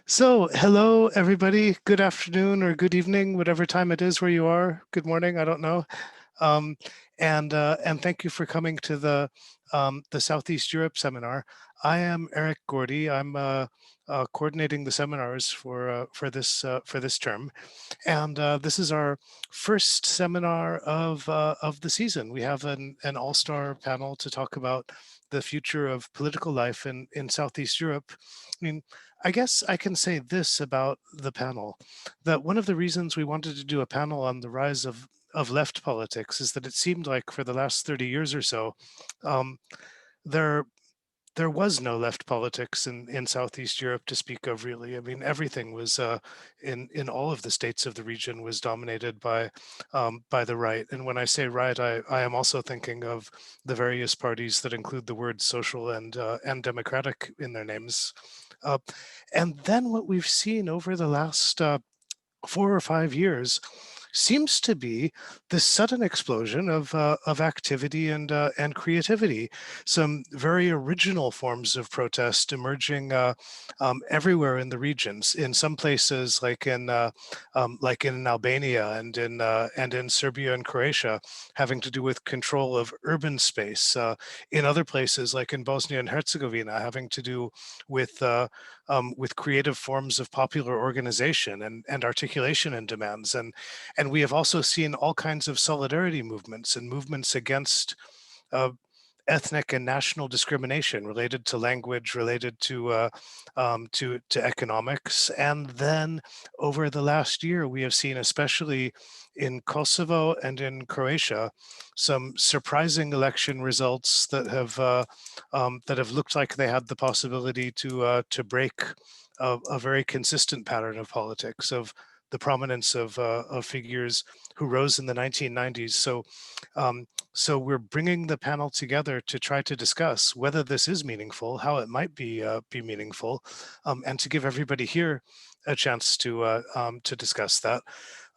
So, hello everybody. Good afternoon or good evening, whatever time it is where you are. Good morning, I don't know. Um, and thank you for coming to the Southeast Europe seminar. I am Eric Gordy. I'm coordinating the seminars for this term, and this is our first seminar of the season. We have an all-star panel to talk about the future of political life in Southeast Europe. I mean, I guess I can say this about the panel, that one of the reasons we wanted to do a panel on the rise of left politics is that it seemed like for the last 30 years or so, um, there there was no left politics in Southeast Europe to speak of, really. I mean, everything was in all of the states of the region was dominated by the right. And when I say right, I am also thinking of the various parties that include the words social and democratic in their names. Uh, and then what we've seen over the last 4 or 5 years seems to be this sudden explosion of activity and creativity. Some very original forms of protest emerging everywhere in the regions. In some places, like in Albania and in Serbia and Croatia, having to do with control of urban space. In other places, like in Bosnia and Herzegovina, having to do with creative forms of popular organization and articulation and demands. And we have also seen all kinds of solidarity movements and movements against uh, ethnic and national discrimination related to language, related to economics. And then over the last year, we have seen, especially in Kosovo and in Croatia, some surprising election results that have looked like they had the possibility to break a very consistent pattern of politics, of the prominence of figures who rose in the 1990s. So we're bringing the panel together to try to discuss whether this is meaningful, how it might be meaningful, and to give everybody here a chance to discuss that.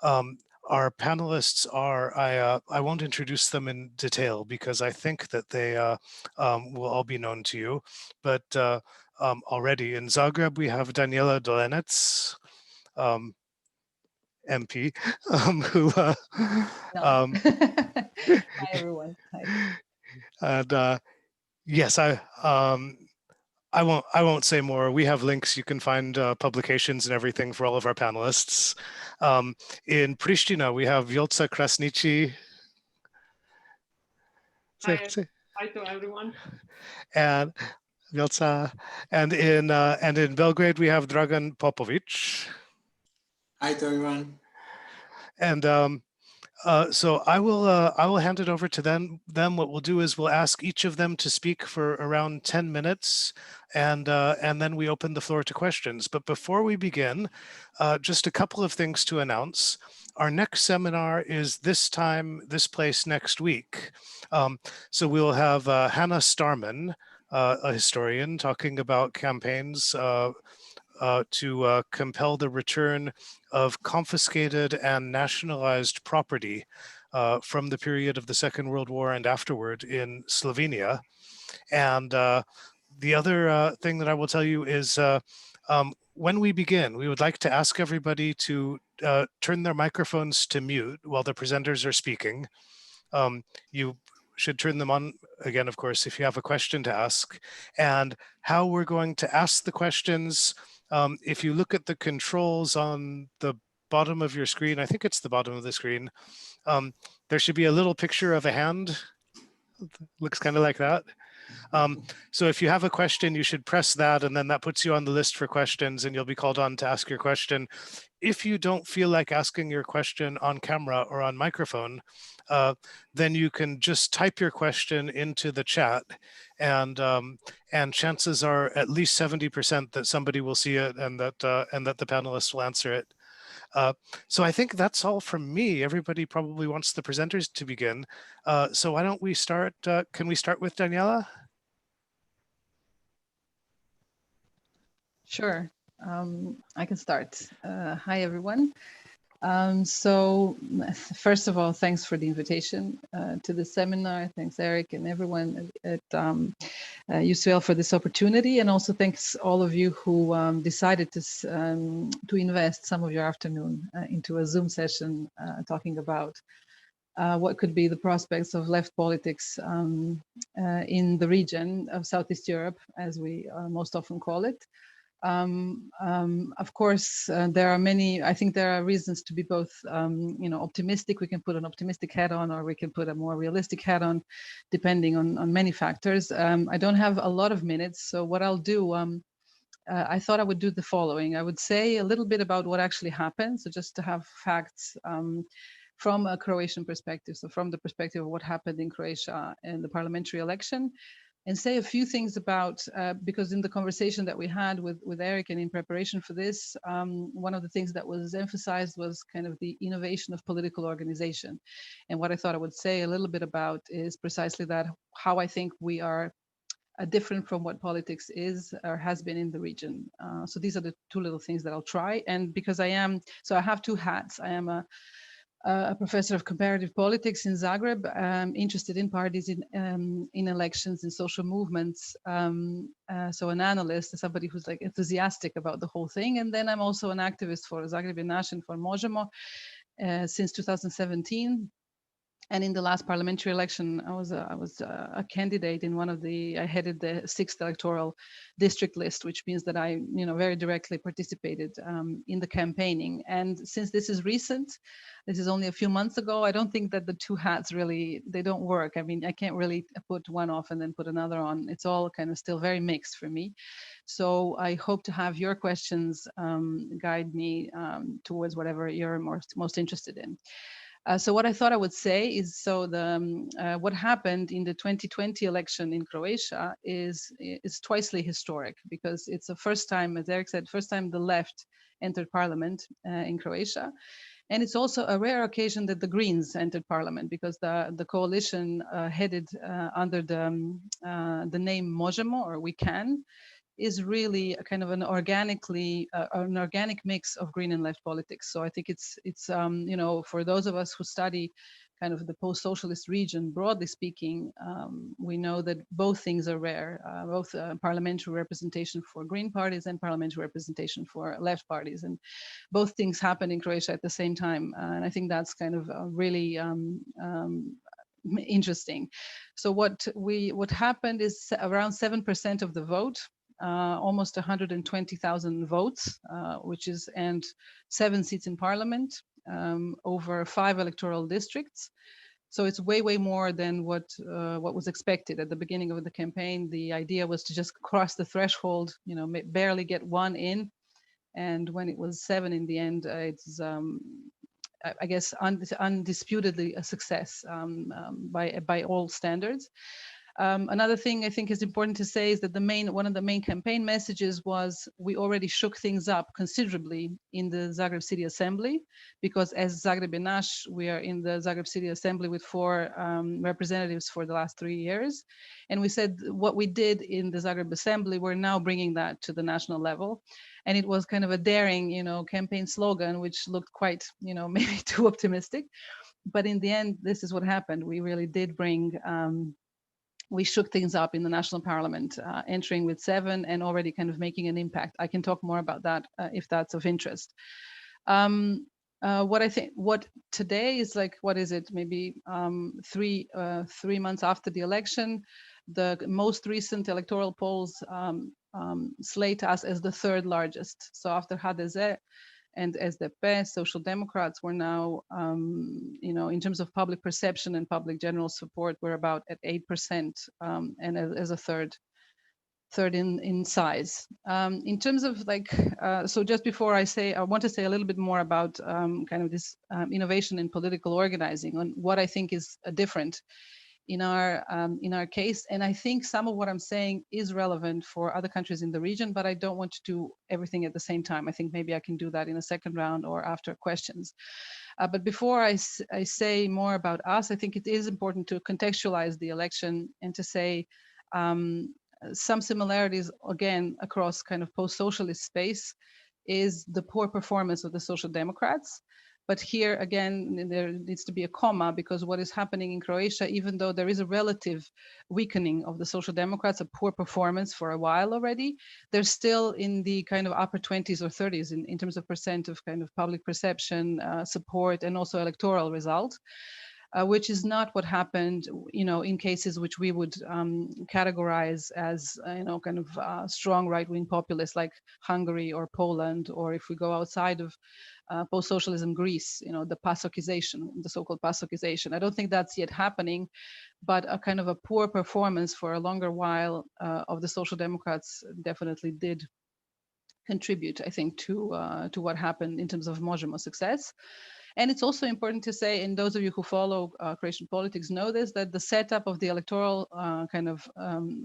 Um, our panelists are, I won't introduce them in detail because I think that they will all be known to you, but already in Zagreb, we have Danijela Dolenec, MP, who No. um, Hi, everyone. Hi. and yes, I won't say more. We have links. You can find publications and everything for all of our panelists. In Prishtina, we have Vjollca, Krasniqi. Hi, hi to everyone. And Vjollca, and in Belgrade we have Dragan Popović. Hi to everyone. And so I will hand it over to them. What we'll do is we'll ask each of them to speak for around 10 minutes, and then we open the floor to questions. But before we begin, just a couple of things to announce. Our next seminar is this place next week. So we'll have Hannah Starman, a historian, talking about campaigns to compel the return of confiscated and nationalized property from the period of the Second World War and afterward in Slovenia. And the other thing that I will tell you is when we begin, we would like to ask everybody to turn their microphones to mute while the presenters are speaking. You should turn them on again, of course, if you have a question to ask. And how we're going to ask the questions, if you look at the controls on the bottom of your screen, I think it's the bottom of the screen, there should be a little picture of a hand. Looks kind of like that. So if you have a question, you should press that, and then that puts you on the list for questions, and you'll be called on to ask your question. If you don't feel like asking your question on camera or on microphone, then you can just type your question into the chat, and chances are at least 70% that somebody will see it and that the panelists will answer it. So I think that's all from me. Everybody probably wants the presenters to begin. So why don't we start? Can we start with Danijela? Sure. I can start. Hi, everyone. So first of all, thanks for the invitation to the seminar. Thanks, Eric, and everyone at UCL for this opportunity. And also thanks all of you who decided to invest some of your afternoon into a Zoom session talking about what could be the prospects of left politics in the region of Southeast Europe, as we most often call it. Of course, there are many, I think there are reasons to be both, optimistic. We can put an optimistic hat on, or we can put a more realistic hat on, depending on many factors. I don't have a lot of minutes, so what I'll do, I thought I would do the following. I would say a little bit about what actually happened, so just to have facts from a Croatian perspective, so from the perspective of what happened in Croatia in the parliamentary election, and say a few things about, because in the conversation that we had with Eric and in preparation for this, one of the things that was emphasized was kind of the innovation of political organization. And what I thought I would say a little bit about is precisely that, how I think we are different from what politics is or has been in the region. So these are the two little things that I'll try. And because I have two hats. I am a professor of comparative politics in Zagreb, interested in parties, in elections, in social movements. So an analyst, somebody who's like enthusiastic about the whole thing. And then I'm also an activist for Zagreb and for Možemo since 2017. And in the last parliamentary election, I was a candidate in I headed the 6th electoral district list, which means that I, very directly participated in the campaigning. And since this is recent, this is only a few months ago, I don't think that the two hats really, they don't work. I mean, I can't really put one off and then put another on. It's all kind of still very mixed for me. So I hope to have your questions guide me towards whatever you're most interested in. So what I thought I would say is, what happened in the 2020 election in Croatia is twicely historic, because it's the first time, as Eric said, first time the left entered parliament in Croatia. And it's also a rare occasion that the Greens entered parliament, because the coalition headed under the name Možemo, or We Can, is really a kind of an organic mix of green and left politics. So I think it's for those of us who study kind of the post-socialist region, broadly speaking, we know that both things are rare, both parliamentary representation for green parties and parliamentary representation for left parties. And both things happen in Croatia at the same time. And I think that's kind of really interesting. So what happened is around 7% of the vote, almost 120,000 votes, and 7 seats in parliament, over 5 electoral districts. So it's way more than what was expected at the beginning of the campaign. The idea was to just cross the threshold, barely get 1 in, and when it was 7 in the end, it's I guess undisputedly a success by all standards. Another thing I think is important to say is that one of the main campaign messages was we already shook things up considerably in the Zagreb City Assembly, because as Zagreb and Naš, we are in the Zagreb City Assembly with 4 representatives for the last 3 years. And we said what we did in the Zagreb Assembly, we're now bringing that to the national level. And it was kind of a daring, campaign slogan, which looked quite, maybe too optimistic. But in the end, this is what happened. We really did we shook things up in the national parliament, entering with 7 and already kind of making an impact. I can talk more about that if that's of interest. What today is like, what is it? Maybe 3 months after the election, the most recent electoral polls slate us as the 3rd largest. So after HDZ and SDP, Social Democrats were now, in terms of public perception and public general support, we're about at 8%, and as a third in size. In terms of so just before I want to say a little bit more about kind of this innovation in political organizing, and what I think is different in our case. And I think some of what I'm saying is relevant for other countries in the region, but I don't want to do everything at the same time. I think maybe I can do that in a second round or after questions. But before I say more about us, I think it is important to contextualize the election and to say some similarities, again, across kind of post-socialist space, is the poor performance of the Social Democrats, But here again, there needs to be a comma, because what is happening in Croatia, even though there is a relative weakening of the Social Democrats, a poor performance for a while already, they're still in the kind of upper 20s or 30s in terms of percent of kind of public perception, support, and also electoral result. Which is not what happened, in cases which we would categorize as, kind of strong right-wing populists like Hungary or Poland, or if we go outside of post-socialism Greece, the PASOKization, the so-called PASOKization. I don't think that's yet happening, but a kind of a poor performance for a longer while of the Social Democrats definitely did contribute, I think, to what happened in terms of Možemo success. And it's also important to say, and those of you who follow Croatian politics know this, that the setup of the electoral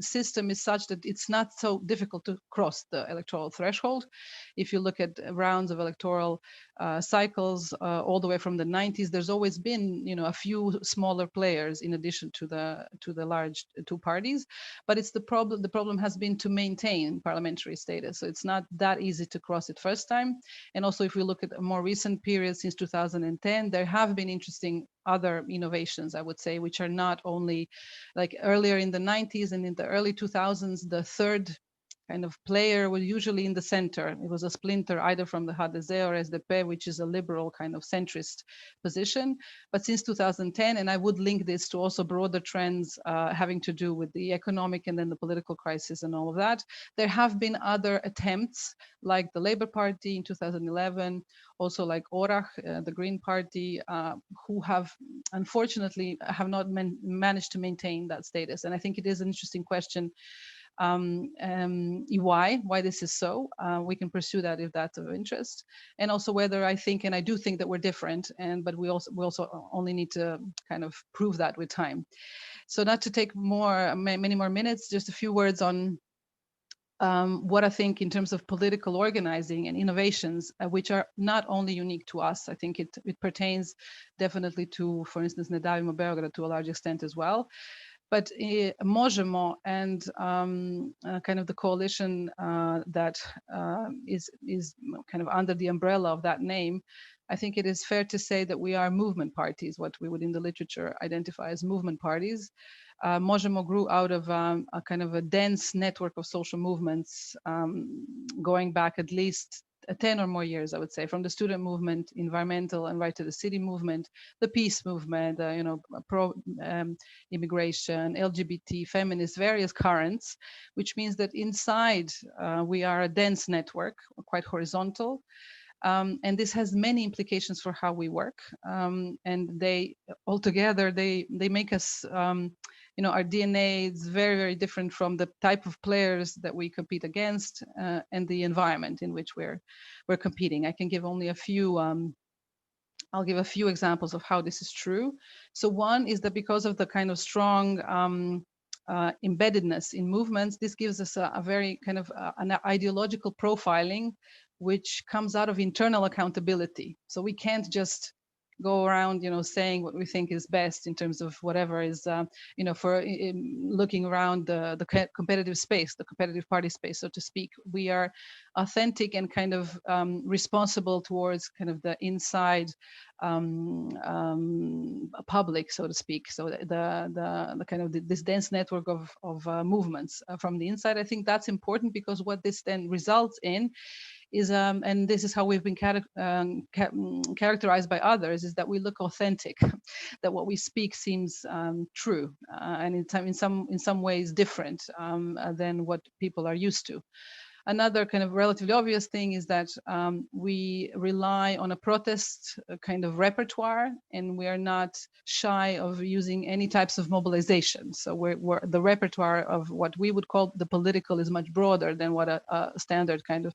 system is such that it's not so difficult to cross the electoral threshold. If you look at rounds of electoral cycles all the way from the 90s, there's always been, a few smaller players in addition to the large two parties. But it's the problem has been to maintain parliamentary status. So it's not that easy to cross it first time. And also, if we look at a more recent period since 2010, there have been interesting other innovations, I would say, which are not only like earlier in the 90s and in the early 2000s, the third kind of player was usually in the center. It was a splinter either from the HDZ or SDP, which is a liberal kind of centrist position. But since 2010, and I would link this to also broader trends having to do with the economic and then the political crisis and all of that, there have been other attempts like the Labour Party in 2011, also like Orah, the Green Party, who have unfortunately have not managed to maintain that status. And I think it is an interesting question why this is so. We can pursue that if that's of interest, and also whether I think, and I do think that we're different, but we also only need to kind of prove that with time. So not to take many more minutes, just a few words on what I think in terms of political organizing and innovations, which are not only unique to us. I think it pertains definitely to, for instance, Ne davimo Beograd to a large extent as well. But Možemo and kind of the coalition that is kind of under the umbrella of that name, I think it is fair to say that we are movement parties, what we would in the literature identify as movement parties. Možemo grew out of a kind of a dense network of social movements going back at least 10 or more years, I would say, from the student movement, environmental and right to the city movement, the peace movement, pro-immigration, LGBT, feminist, various currents, which means that inside we are a dense network, quite horizontal. And this has many implications for how we work. And they altogether, they make us, our DNA is very, very different from the type of players that we compete against and the environment in which we're competing. I can give only a few, I'll give a few examples of how this is true. So one is that because of the kind of strong embeddedness in movements, this gives us a very kind of an ideological profiling, which comes out of internal accountability. So we can't just go around, saying what we think is best in terms of whatever is, for looking around the competitive space, the competitive party space, so to speak. We are authentic and kind of responsible towards kind of the inside public, so to speak. So the kind of this dense network of movements from the inside. I think that's important because what this then results in is, and this is how we've been characterized by others, is that we look authentic, that what we speak seems true, and in some ways different than what people are used to. Another kind of relatively obvious thing is that we rely on a protest kind of repertoire, and we are not shy of using any types of mobilization. So the repertoire of what we would call the political is much broader than what a standard kind of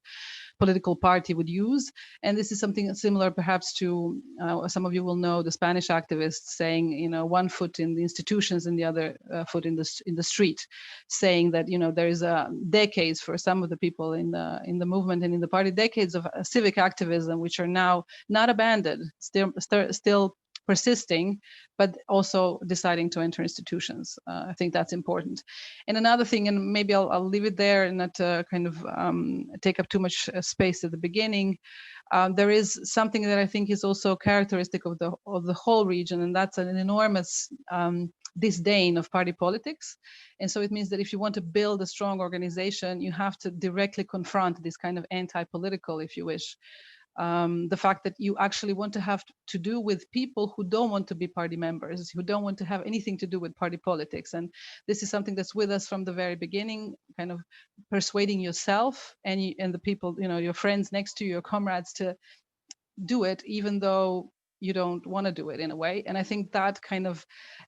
political party would use. And this is something similar perhaps to, some of you will know, the Spanish activists saying, one foot in the institutions and the other foot in the street, saying that, there is decades for some of the people in the movement and in the party, decades of civic activism, which are now not abandoned, still persisting, but also deciding to enter institutions. I think that's important. And another thing, and maybe I'll leave it there and not kind of take up too much space at the beginning. There is something that I think is also characteristic of the whole region, and that's an enormous disdain of party politics. And so it means that if you want to build a strong organization, you have to directly confront this kind of anti-political, if you wish, the fact that you actually want to have to do with people who don't want to be party members, who don't want to have anything to do with party politics. And this is something that's with us from the very beginning, kind of persuading yourself and the people, your friends next to you, your comrades, to do it, even though you don't want to do it in a way. And I think that kind of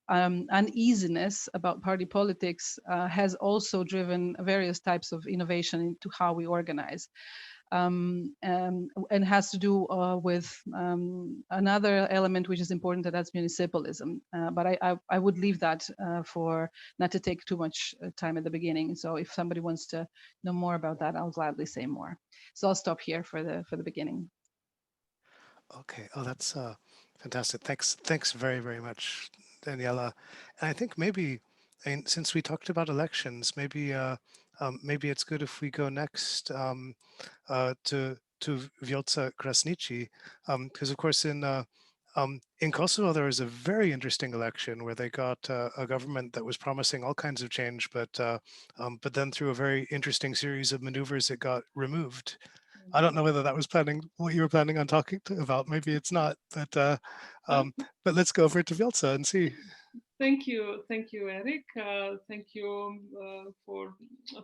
uneasiness about party politics has also driven various types of innovation into how we organize. And has to do with another element which is important, and that's municipalism. But I would leave that for not to take too much time at the beginning. So if somebody wants to know more about that, I'll gladly say more. So I'll stop here for the beginning. Okay. Oh, that's fantastic. Thanks very, very much, Danijela. And I think maybe, since we talked about elections, maybe it's good if we go next to Vjollca Krasniqi, because of course in Kosovo there was a very interesting election where they got a government that was promising all kinds of change, but then through a very interesting series of maneuvers it got removed. I don't know whether that was what you were planning on talking about. Maybe it's not, but let's go over to Vjollca and see. Thank you, Eric. Thank you for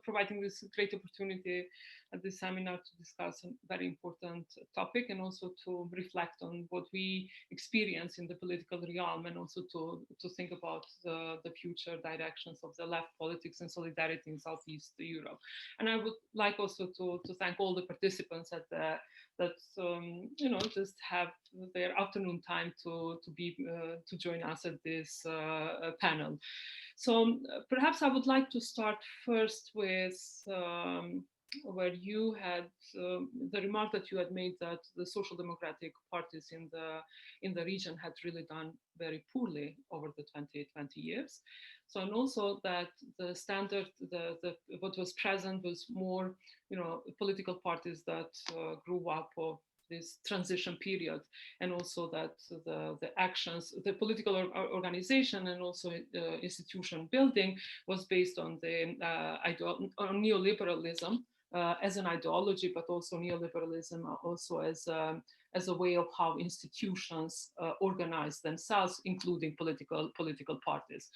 providing this great opportunity at this seminar to discuss a very important topic, and also to reflect on what we experience in the political realm, and also to think about the future directions of the left politics and solidarity in Southeast Europe. And I would like also to thank all the participants at that just have their afternoon time to join us at this panel. So perhaps I would like to start first with where you had the remark that you had made that the social democratic parties in the region had really done very poorly over the 20 years. So, and also that the standard, what was present was more, political parties that grew up of this transition period, and also that the actions, the political organization and also institution building was based on the on neoliberalism as an ideology, but also neoliberalism also as a way of how institutions organize themselves, including political parties.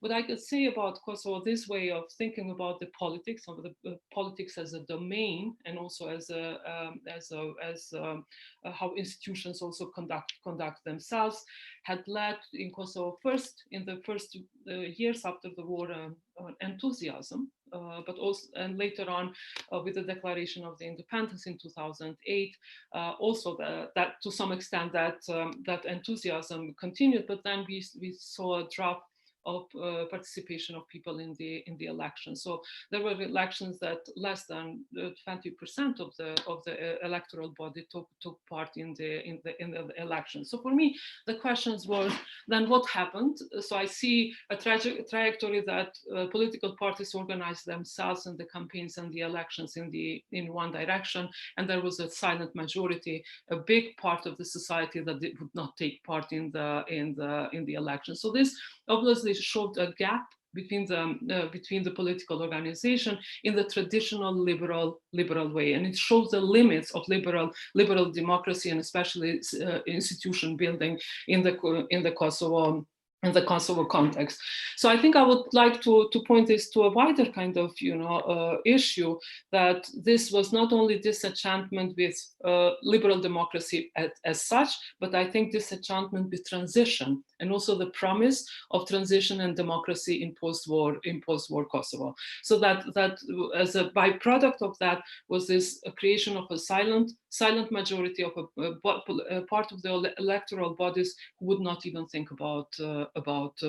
What I could say about Kosovo, this way of thinking about the politics, of the politics as a domain, and also as how institutions also conduct themselves, had led in Kosovo in the first years after the war enthusiasm, but also, and later on with the declaration of the independence in 2008, also that to some extent that enthusiasm continued, but then we saw a drop of participation of people in the election. So there were elections that less than 20% of the electoral body took part in the election. So for me, the questions were then what happened. So I see a trajectory that political parties organized themselves in the campaigns and the elections in one direction, and there was a silent majority, a big part of the society that would not take part in the election. So this obviously showed a gap between the political organization in the traditional liberal way, and it shows the limits of liberal democracy, and especially institution building in the Kosovo context. So I think I would like to point this to a wider kind of issue, that this was not only disenchantment with liberal democracy as such, but I think disenchantment with transition, and also the promise of transition and democracy in post-war Kosovo. So that as a byproduct of that was this creation of a silent majority of a part of the electoral bodies who would not even think about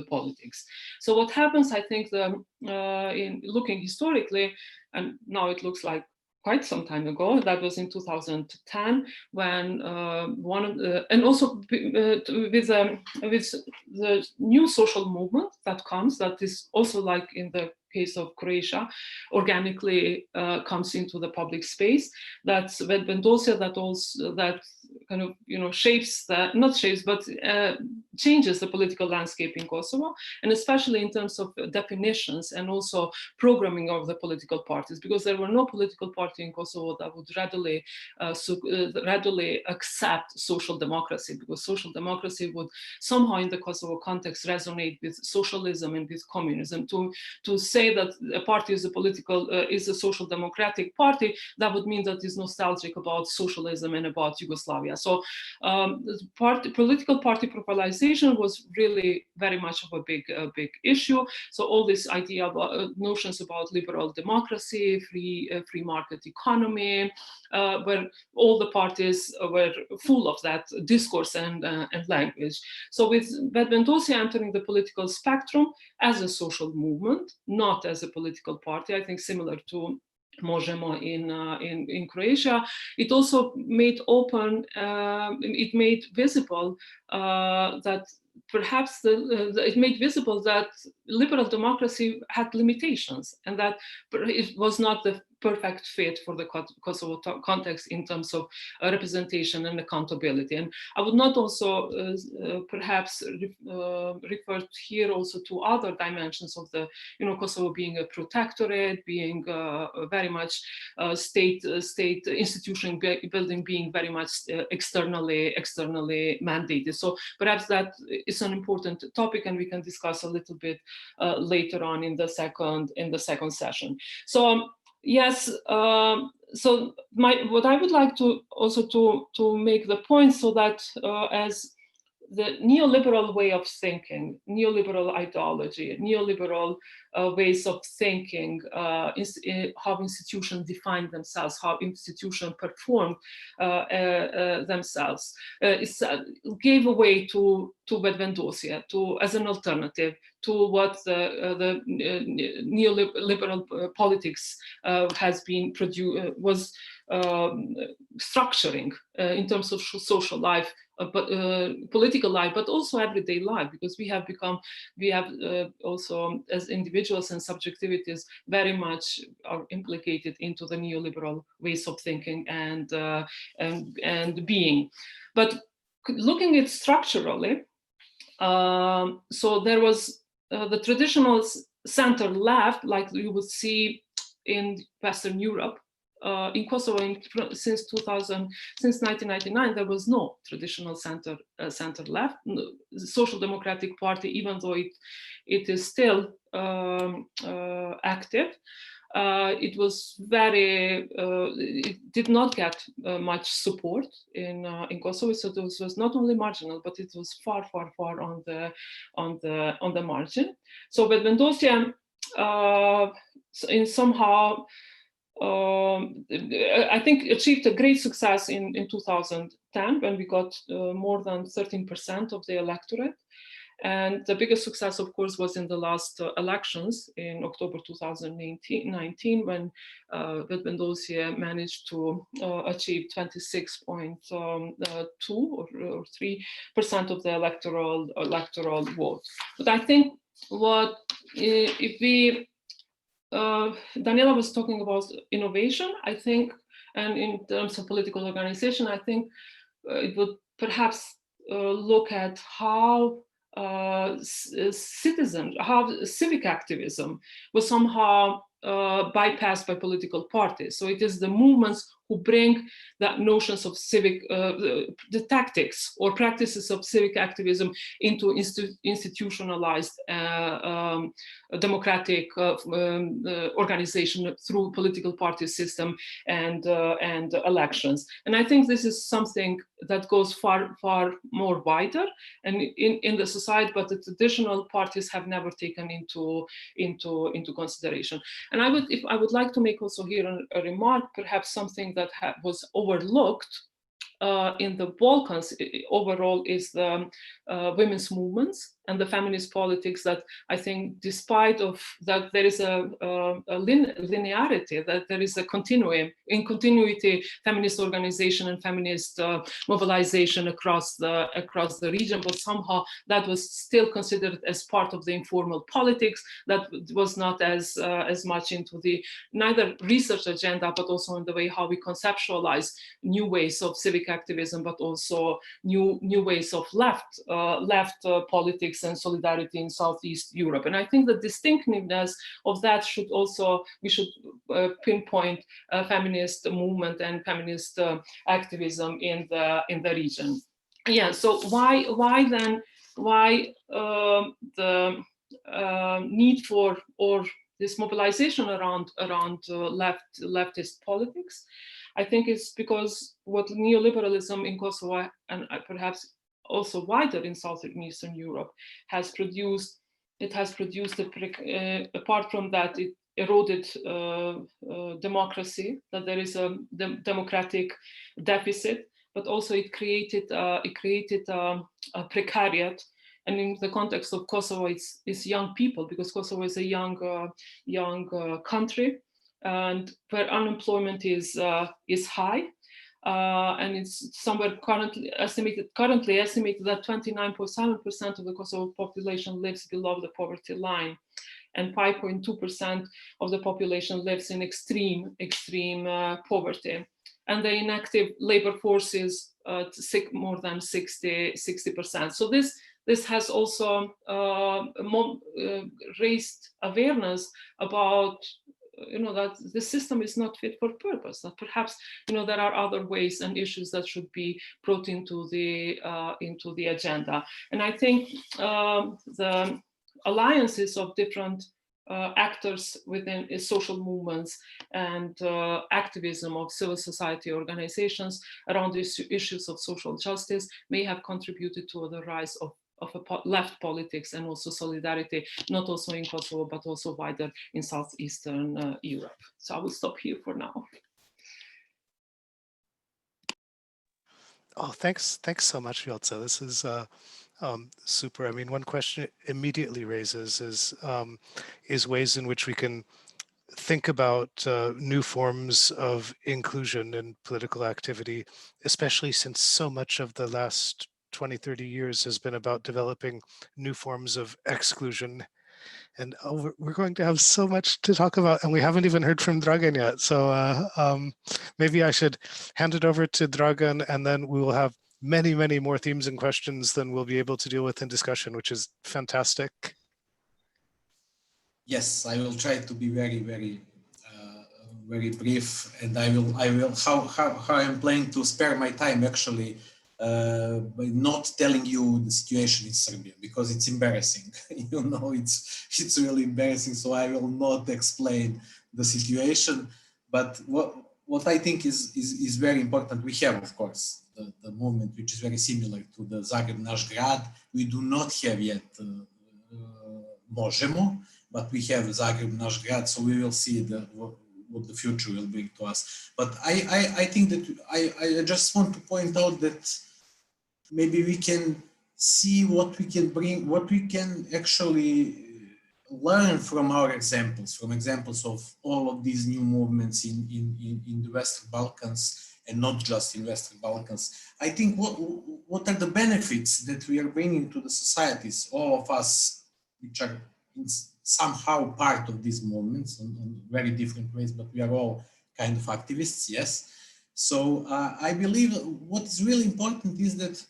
politics. So what happens, I think, in looking historically, and now it looks like quite some time ago. That was in 2010, when one of the, and also with the new social movement that comes, that is also like in the case of Croatia, organically comes into the public space. That's Vetëvendosje, that kind of, you know, shapes that, not shapes, but changes the political landscape in Kosovo, and especially in terms of definitions and also programming of the political parties, because there were no political party in Kosovo that would readily accept social democracy, because social democracy would somehow in the Kosovo context resonate with socialism and with communism. To say that a party is a social democratic party, that would mean that it's nostalgic about socialism and about Yugoslavia. So political party profiling was really very much of a big issue. So all this idea about notions about liberal democracy, free market economy, where all the parties were full of that discourse and language. So with Vetëvendosje entering the political spectrum as a social movement, not as a political party, I think similar to Možemo in Croatia, it also made open, it made visible that perhaps it made visible that liberal democracy had limitations, and that it was not the perfect fit for the Kosovo context in terms of representation and accountability. And I would not also perhaps refer here also to other dimensions of the, you know, Kosovo being a protectorate, being very much state institution building, being very much externally mandated. So perhaps that is an important topic, and we can discuss a little bit later on in the second session. So yes, so what I would like to also to make the point, so that as the neoliberal way of thinking, neoliberal ideology, neoliberal ways of thinking, how institutions define themselves, how institutions perform themselves, gave away to Vetëvendosje, as an alternative to what the neoliberal politics has been was structuring in terms of social life, political life, but also everyday life, because we have also as individuals and subjectivities very much are implicated into the neoliberal ways of thinking and being. But looking at structurally, so there was the traditional center left, like you would see in Western Europe. In Kosovo, since 1999, there was no traditional center left. The Social Democratic Party, even though it is still active, it was it did not get much support in Kosovo. So this was not only marginal, but it was far on the margin. So Vetëvendosje in somehow, I think, achieved a great success in 2010, when we got more than 13% of the electorate. And the biggest success, of course, was in the last elections in October 2019, when Vetëvendosje managed to achieve 26.2 or 3% of the electoral vote. But I think if we Danijela was talking about innovation, I think, and in terms of political organization, I think it would perhaps look at how civic activism was somehow bypassed by political parties. So it is the movements who bring that notions of civic, the tactics or practices of civic activism into institutionalized democratic organization through political party system and elections. And I think this is something that goes far more wider and in the society, but the traditional parties have never taken into consideration. And I would like to make also here a remark, perhaps something that was overlooked in the Balkans overall, is the women's movements and the feminist politics, that I think despite of that there is a linearity, that there is a continuity, feminist organization and feminist mobilization across the region, but somehow that was still considered as part of the informal politics, that was not as much into the neither research agenda, but also in the way how we conceptualize new ways of civic activism, but also new ways of left politics and solidarity in Southeast Europe. And I think the distinctiveness of that we should pinpoint feminist movement and feminist activism in the region. Yeah. So why the need for or this mobilization around leftist politics? I think it's because what neoliberalism in Kosovo and perhaps also wider in Southern and Eastern Europe has produced. It has produced, apart from that, it eroded democracy, that there is a democratic deficit, but also it created a precariat. And in the context of Kosovo, it's young people, because Kosovo is a young country, and where unemployment is high, and it's somewhere currently estimated that 29.7% of the Kosovo population lives below the poverty line, and 5.2% of the population lives in extreme poverty, and the inactive labor force is more than 60%. So this has also raised awareness about that the system is not fit for purpose, that perhaps there are other ways and issues that should be brought into the agenda. And I think the alliances of different actors within social movements and activism of civil society organizations around these issues of social justice may have contributed to the rise of left politics and also solidarity, not also in Kosovo, but also wider in Southeastern Europe. So I will stop here for now. Oh, thanks so much, Vjollca. This is super. I mean, one question it immediately raises is ways in which we can think about new forms of inclusion in political activity, especially since so much of the last 20, 30 years has been about developing new forms of exclusion. And we're going to have so much to talk about, and we haven't even heard from Dragan yet. So maybe I should hand it over to Dragan, and then we will have many, many more themes and questions than we'll be able to deal with in discussion, which is fantastic. Yes, I will try to be very, very, very brief, and I will how I'm planning to spare my time actually. By not telling you the situation in Serbia, because it's embarrassing. It's really embarrassing. So I will not explain the situation. But what I think is very important, we have, of course, the movement which is very similar to the Zagreb Naš Grad. We do not have yet Možemo, but we have Zagreb Naš Grad. So we will see what the future will bring to us. But I think that I just want to point out that maybe we can see what we can bring, what we can actually learn from our examples, from examples of all of these new movements in the Western Balkans, and not just in Western Balkans. I think what are the benefits that we are bringing to the societies, all of us, which are somehow part of these movements in very different ways, but we are all kind of activists, yes. So I believe what is really important is that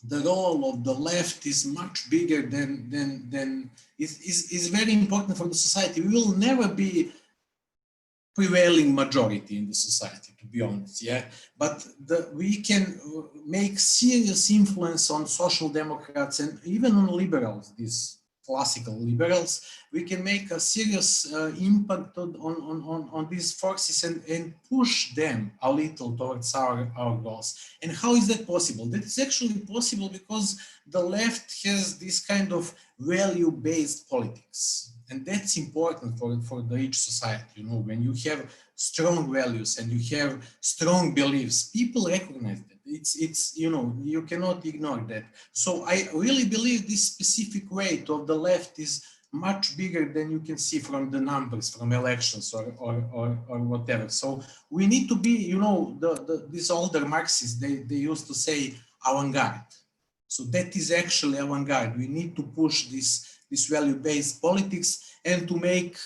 the role of the left is much bigger than is very important for the society. We will never be prevailing majority in the society, to be honest, yeah. But we can make serious influence on social democrats and even on liberals, these classical liberals. We can make a serious impact on these forces and push them a little towards our goals. And how is that possible? That is actually possible because the left has this kind of value-based politics. And that's important for each society. When you have strong values and you have strong beliefs, people recognize that. it's you cannot ignore that. So I really believe this specific weight of the left is much bigger than you can see from the numbers from elections or whatever. So we need to be, these older Marxists, they used to say avant-garde. So that is actually avant-garde. We need to push this value-based politics, and to make,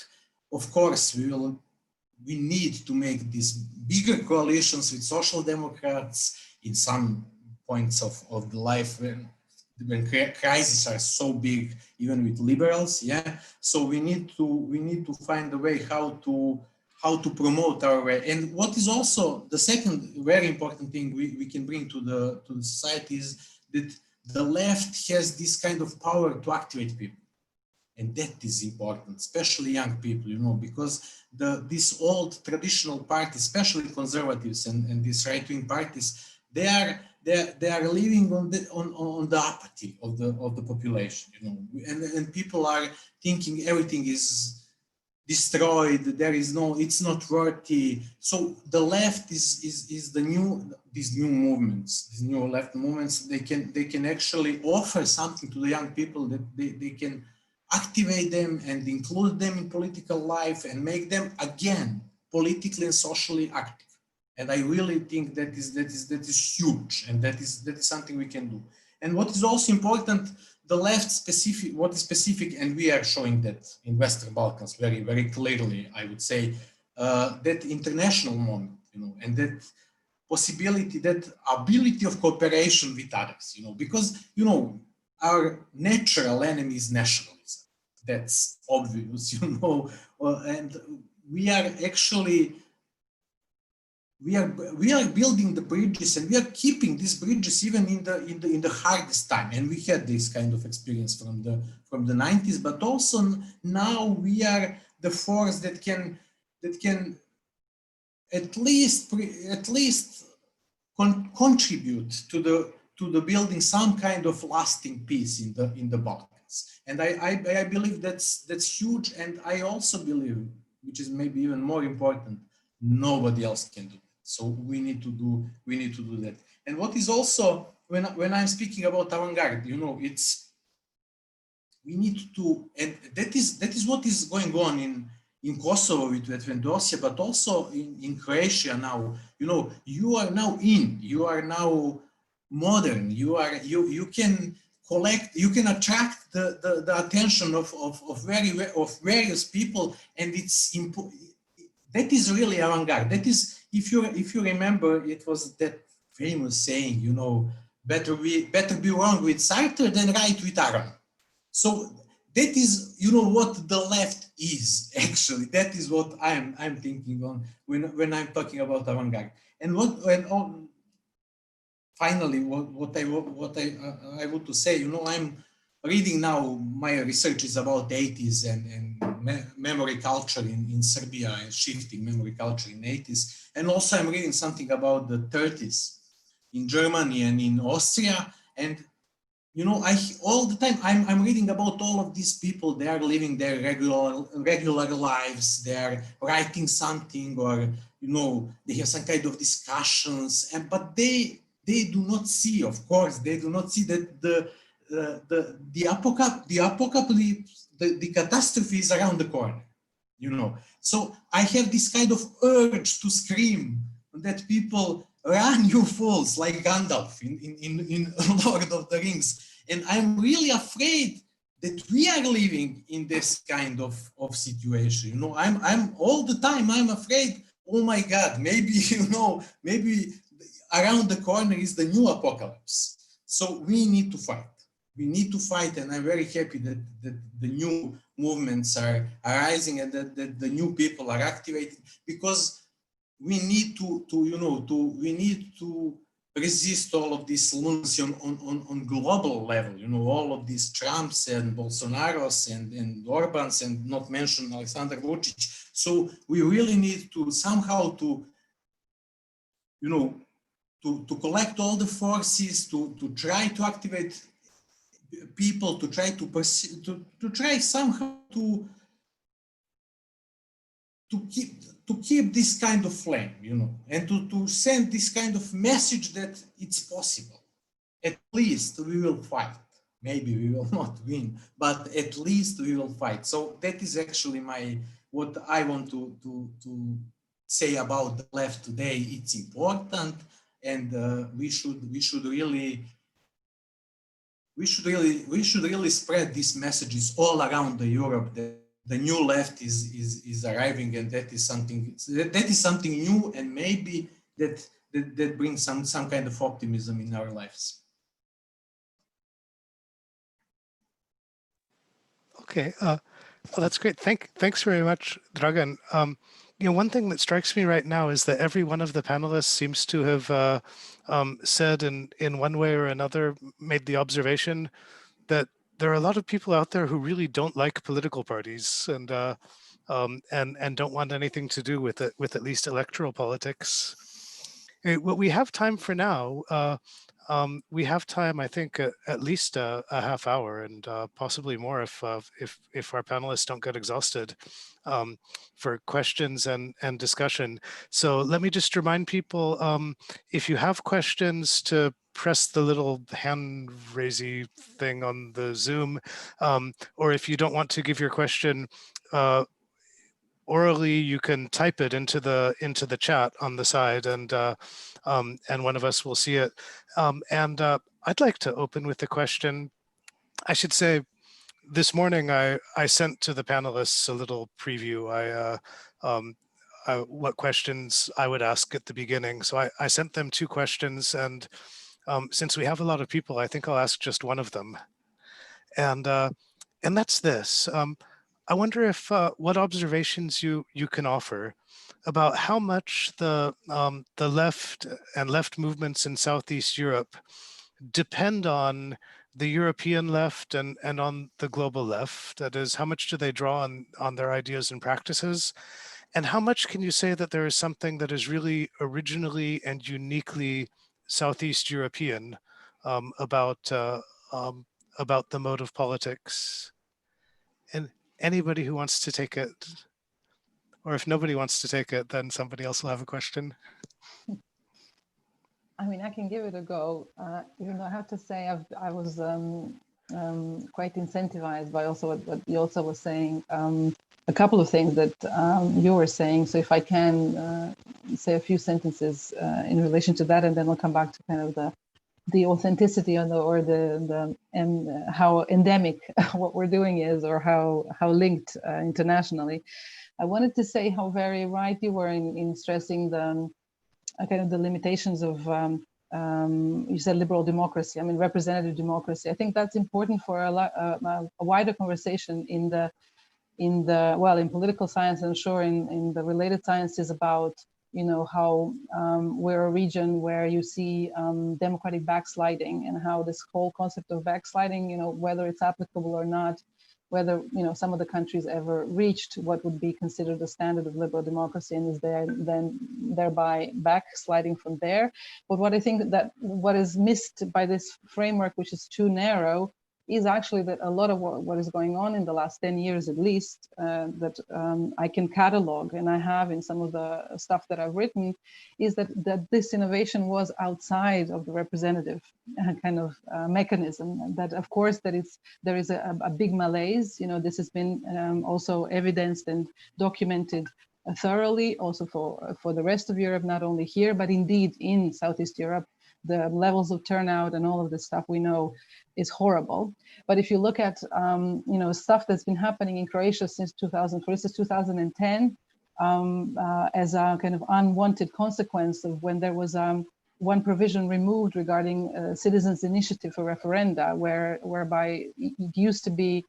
of course, we need to make these bigger coalitions with social democrats in some points of the life when crises are so big, even with liberals. Yeah. So we need to find a way how to promote our way. And what is also the second very important thing we can bring to the society is that the left has this kind of power to activate people. And that is important, especially young people, because these old traditional parties, especially conservatives and these right-wing parties, they are living on the apathy of the population, and people are thinking everything is destroyed. There is it's not worthy. So the left is these new movements, these new left movements. They can actually offer something to the young people, that they can activate them and include them in political life and make them again politically and socially active. And I really think that is huge, and that is something we can do. And what is also important, the left specific, what is specific, and we are showing that in Western Balkans very, very clearly, I would say, that international moment, and that possibility, that ability of cooperation with others, because, our natural enemy is nationalism. That's obvious, and we are actually, we are building the bridges, and we are keeping these bridges even in the hardest time. And we had this kind of experience from the 90s, but also now we are the force that can at least contribute to the building some kind of lasting peace in the Balkans. And I believe that's huge. And I also believe, which is maybe even more important, nobody else can do it. So we need to do that. And what is also, when I'm speaking about avant-garde, it's, we need to, and that is what is going on in Kosovo with Vetëvendosje, but also in Croatia now. You are now modern. You can collect, you can attract the attention of various people, and that is really avant-garde. That is, if you remember, it was that famous saying, better be wrong with Sartre than right with Aron. So that is, what the left is actually. That is what I'm thinking on when I'm talking about avant-garde. And finally, what I want to say, I'm reading now, my research is about the 80s and memory culture in Serbia, and shifting memory culture in the 80s. And also I'm reading something about the 30s in Germany and in Austria. And, all the time I'm reading about all of these people. They are living their regular lives. They are writing something, or, they have some kind of discussions, but they do not see, of course, they do not see that the apocalypse, the catastrophe is around the corner, So I have this kind of urge to scream that people run, you fools, like Gandalf in Lord of the Rings. And I'm really afraid that we are living in this kind of situation. I'm all the time, I'm afraid, oh my God, maybe, maybe around the corner is the new apocalypse. So we need to fight. We need to fight, and I'm very happy that the new movements are arising, and that the new people are activated, because we need we need to resist all of this lunacy on global level. All of these Trumps and Bolsonaros and Orbans, and not mention Alexander Vučić. So we really need to somehow to collect all the forces, to try to activate people, to try to try somehow to keep this kind of flame, you know, and to send this kind of message that it's possible. At least we will fight. Maybe we will not win, but at least we will fight. So that is actually what I want to say about the left today. It's important, and we should really spread these messages all around Europe that the new left is arriving, and that is something new, and maybe that brings some kind of optimism in our lives. Okay, well, that's great. Thanks very much, Dragan. You know, one thing that strikes me right now is that every one of the panelists seems to have said in one way or another, made the observation that there are a lot of people out there who really don't like political parties and don't want anything to do with it, with at least electoral politics. What we have time for now, we have time, I think, at least a half hour, and possibly more if our panelists don't get exhausted, for questions and discussion. So let me just remind people, if you have questions, to press the little hand raisey thing on the Zoom, or if you don't want to give your question orally, you can type it into the chat on the side, and one of us will see it. I'd like to open with a question. I should say, this morning I sent to the panelists a little preview. What questions I would ask at the beginning. So I sent them 2 questions, and since we have a lot of people, I think I'll ask just one of them. And that's this. I wonder if what observations you can offer about how much the left and left movements in Southeast Europe depend on the European left and on the global left. That is, how much do they draw on their ideas and practices? And how much can you say that there is something that is really originally and uniquely Southeast European about the mode of politics? And anybody who wants to take it, or if nobody wants to take it, then somebody else will have a question. I mean, I can give it a go. Even though I have to say, I was quite incentivized by also what Vjollca was saying. A couple of things that you were saying. So if I can say a few sentences in relation to that, and then we'll come back to kind of the authenticity on and how endemic what we're doing is, or how linked internationally. I wanted to say how very right you were in stressing the kind of the limitations of you said liberal democracy. I mean, representative democracy. I think that's important for a wider conversation in political science, and sure in the related sciences, about, you know, how we're a region where you see democratic backsliding, and how this whole concept of backsliding, you know, whether it's applicable or not, whether, you know, some of the countries ever reached what would be considered the standard of liberal democracy, and is there then thereby backsliding from there. But what I think that what is missed by this framework, which is too narrow, is actually that a lot of what is going on in the last 10 years, at least, that I can catalog, and I have in some of the stuff that I've written, is that this innovation was outside of the representative kind of mechanism. That, of course, that there is a big malaise. You know, this has been also evidenced and documented thoroughly, also for the rest of Europe, not only here, but indeed in Southeast Europe. The levels of turnout and all of this stuff we know is horrible. But if you look at you know, stuff that's been happening in Croatia since 2010, as a kind of unwanted consequence of when there was one provision removed regarding citizens' initiative for referenda, whereby it used to be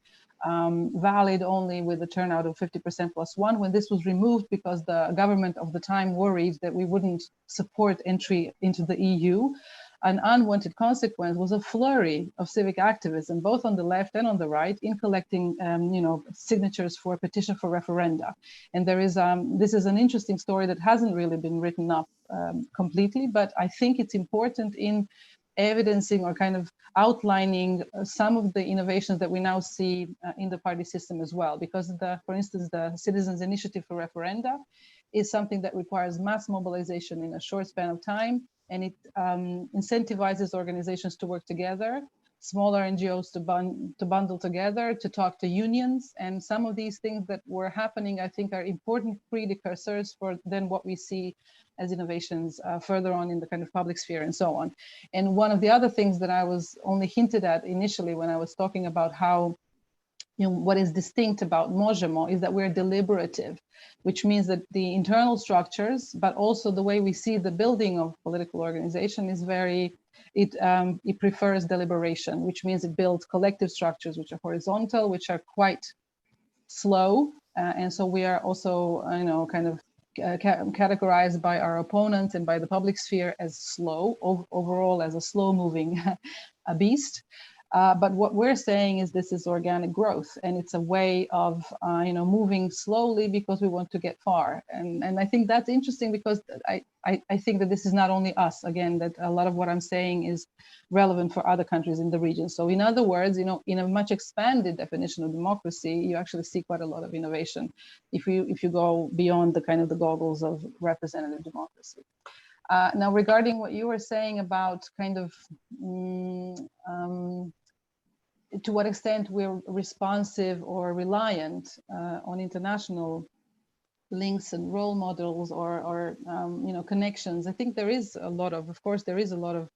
valid only with a turnout of 50% plus 1. When this was removed because the government of the time worried that we wouldn't support entry into the EU, an unwanted consequence was a flurry of civic activism, both on the left and on the right, in collecting you know, signatures for a petition for referenda. And there is this is an interesting story that hasn't really been written up completely, but I think it's important in evidencing or kind of outlining some of the innovations that we now see in the party system as well. Because for instance, the citizens' initiative for referenda is something that requires mass mobilization in a short span of time, and it incentivizes organizations to work together, smaller NGOs to bundle together, to talk to unions. And some of these things that were happening, I think, are important precursors for then what we see as innovations further on in the kind of public sphere and so on. And one of the other things that I was only hinted at initially when I was talking about how, what is distinct about Možemo is that we're deliberative, which means that the internal structures, but also the way we see the building of political organization is very, it prefers deliberation, which means it builds collective structures which are horizontal, which are quite slow. And so we are also, kind of categorized by our opponents and by the public sphere as slow, overall as a slow moving beast. But what we're saying is this is organic growth, and it's a way of moving slowly because we want to get far. And I think that's interesting because I think that this is not only us, again, that a lot of what I'm saying is relevant for other countries in the region. So in other words, in a much expanded definition of democracy, you actually see quite a lot of innovation if you go beyond the kind of the goggles of representative democracy. Now, regarding what you were saying about kind of to what extent we're responsive or reliant on international links and role models or connections, I think there is a lot of course, there is a lot of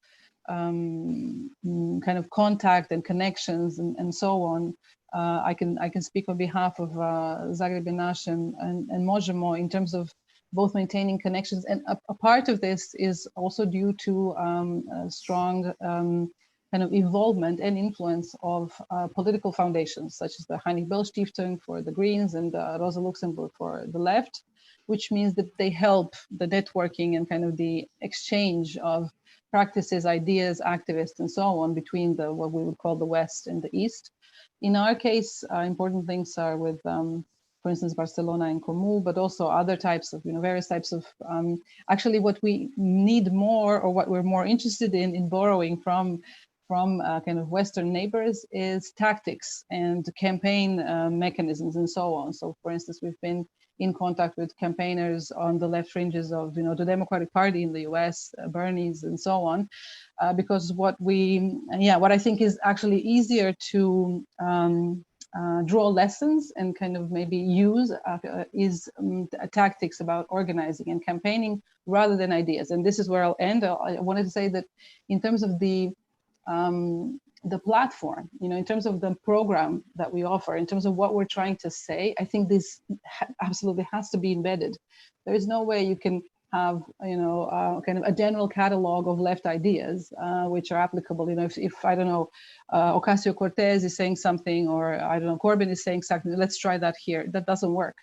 kind of contact and connections and so on. I can speak on behalf of Zagreb and Možemo in terms of both maintaining connections, and a part of this is also due to strong kind of involvement and influence of political foundations, such as the Heinrich Böll Stiftung for the Greens and Rosa Luxemburg for the left, which means that they help the networking and kind of the exchange of practices, ideas, activists, and so on between what we would call the West and the East. In our case, important links are with, for instance, Barcelona and Comu, but also other types of, various types of, actually what we need more, or what we're more interested in borrowing from kind of Western neighbors is tactics and campaign mechanisms and so on. So for instance, we've been in contact with campaigners on the left fringes of, the Democratic Party in the US, Bernie's and so on, because what I think is actually easier to draw lessons and kind of maybe use is tactics about organizing and campaigning rather than ideas. And this is where I'll end. I wanted to say that in terms of the platform, in terms of the program that we offer, in terms of what we're trying to say, I think this absolutely has to be embedded. There is no way you can have, kind of a general catalog of left ideas, which are applicable. If I don't know, Ocasio-Cortez is saying something, or I don't know, Corbyn is saying something, let's try that here. That doesn't work.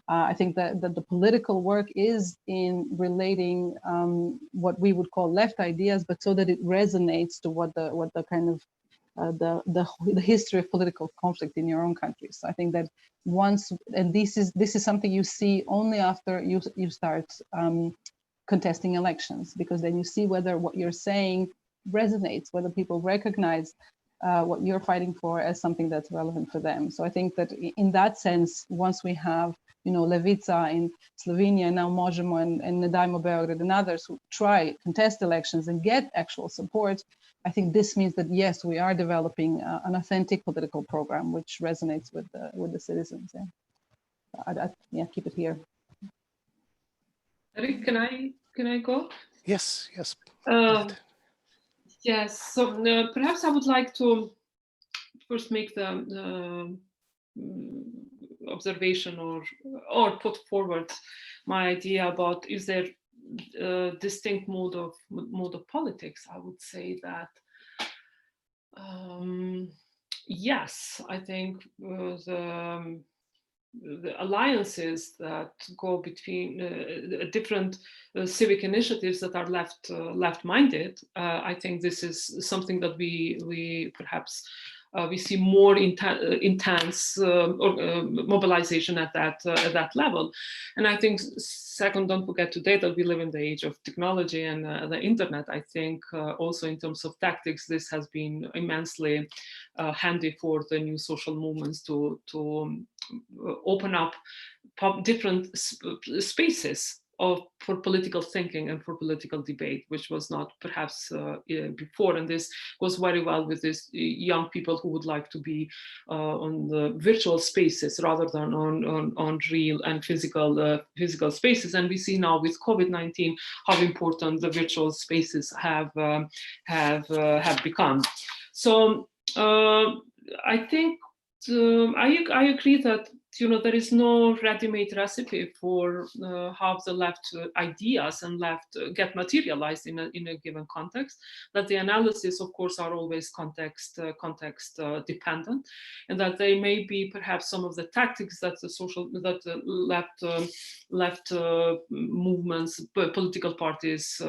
I think that the political work is in relating what we would call left ideas, but so that it resonates to what the kind of the history of political conflict in your own country. So I think that once, and this is something you see only after you start contesting elections, because then you see whether what you're saying resonates, whether people recognize what you're fighting for as something that's relevant for them. So I think that in that sense, once we have, Levica in Slovenia, now Možemo and Ne Dajmo Beograd and others who try contest elections and get actual support, I think this means that yes, we are developing an authentic political program which resonates with the citizens. Yeah, keep it here. Eric, can I go? Yes. Yes. So perhaps I would like to first make the observation or put forward my idea about, is there a distinct mode of politics? I would say that yes. I think the alliances that go between different civic initiatives that are left-minded, I think this is something that we perhaps we see more intense mobilization at that level. And I think, second, don't forget today that we live in the age of technology and the internet. I think also in terms of tactics, this has been immensely handy for the new social movements to open up different spaces for political thinking and for political debate, which was not perhaps before. And this goes very well with these young people who would like to be on the virtual spaces rather than on real and physical spaces. And we see now with COVID-19 how important the virtual spaces have become. So I think I agree that there is no ready-made recipe for how the left ideas and left get materialized in a given context. That the analysis, of course, are always context dependent, and that they may be perhaps some of the tactics that the left movements, political parties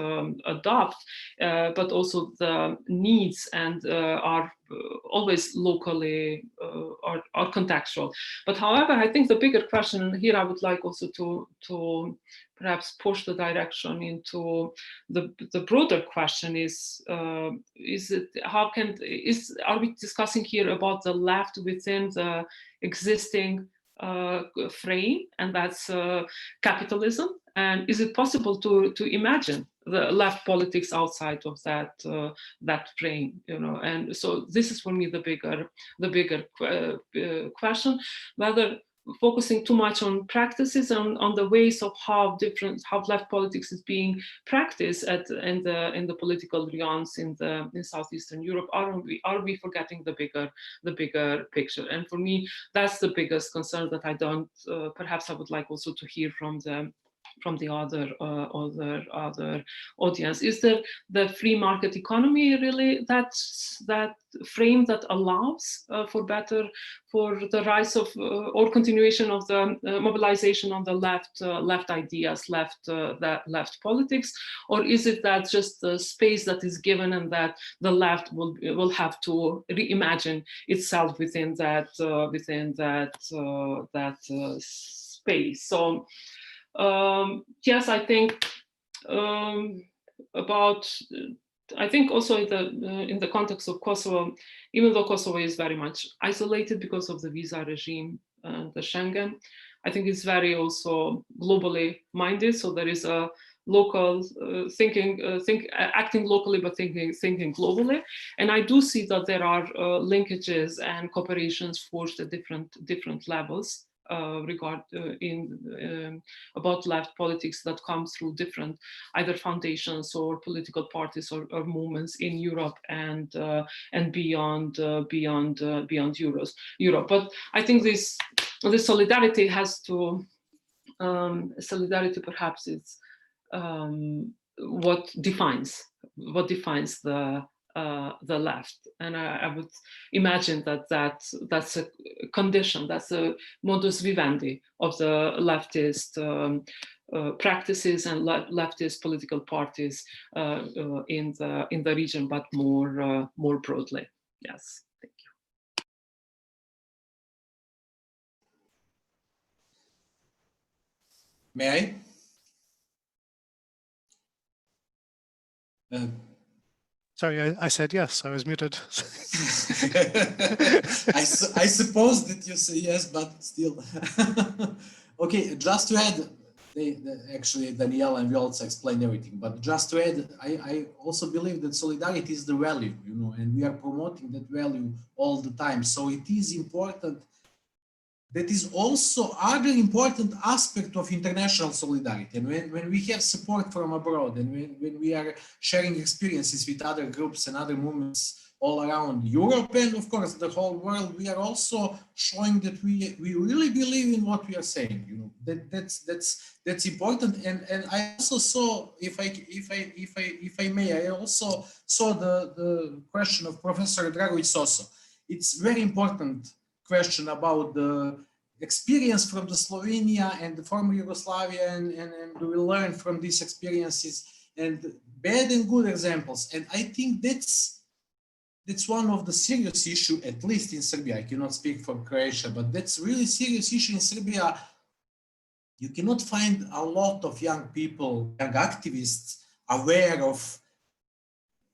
adopt, but also the needs and are always locally or contextual. But however, I think the bigger question, and here I would like also to perhaps push the direction into the broader question is are we discussing here about the left within the existing frame, and that's capitalism? And is it possible to imagine the left politics outside of that frame? And so this is for me the bigger question, whether focusing too much on practices and on the ways of how left politics is being practiced in the political realms in Southeastern Europe. Are we forgetting the bigger picture? And for me, that's the biggest concern that I don't. Perhaps I would like also to hear from the other audience. Is the free market economy really that frame that allows for the rise of or continuation of the mobilization on the left ideas, left politics, or is it that just the space that is given and that the left will have to reimagine itself within that space? So. Yes, I think I think also in the context of Kosovo, even though Kosovo is very much isolated because of the visa regime and the Schengen, I think it's very also globally minded. So there is a local acting locally but thinking globally, and I do see that there are linkages and cooperations forged at different levels. About left politics that come through different either foundations or political parties or movements in Europe and beyond Europe. But I think this solidarity has to solidarity perhaps is what defines the left, and I would imagine that's a condition, that's a modus vivendi of the leftist practices and leftist political parties in the region, but more broadly. Yes, thank you. May I? Sorry, I said yes. I was muted. I suppose that you say yes, but still. Okay, just to add, actually Danijela and Vjollca explained everything, but just to add, I also believe that solidarity is the value, and we are promoting that value all the time. So it is important. That is also other important aspect of international solidarity. And when we have support from abroad and when we are sharing experiences with other groups and other movements all around Europe and of course the whole world, we are also showing that we really believe in what we are saying. That's important. And I also saw, if I may, I also saw the question of Professor Dragović also. It's very important question about the experience from the Slovenia and the former Yugoslavia, and we learn from these experiences and bad and good examples. And I think that's one of the serious issue, at least in Serbia. I cannot speak for Croatia, but that's really serious issue in Serbia. You cannot find a lot of young people, young activists aware of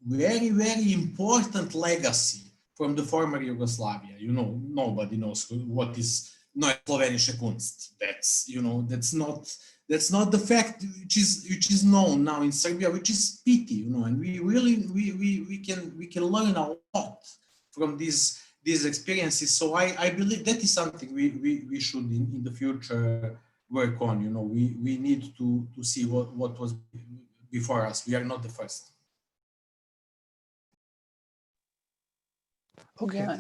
very, very important legacy from the former Yugoslavia. Nobody knows what is neue slowenische Kunst. That's, you know, that's not the fact which is known now in Serbia, which is pity, you know, and we really we can learn a lot from these experiences. So I believe that is something we should in the future work on. You know, we need to see what was before us. We are not the first. Okay. Yeah.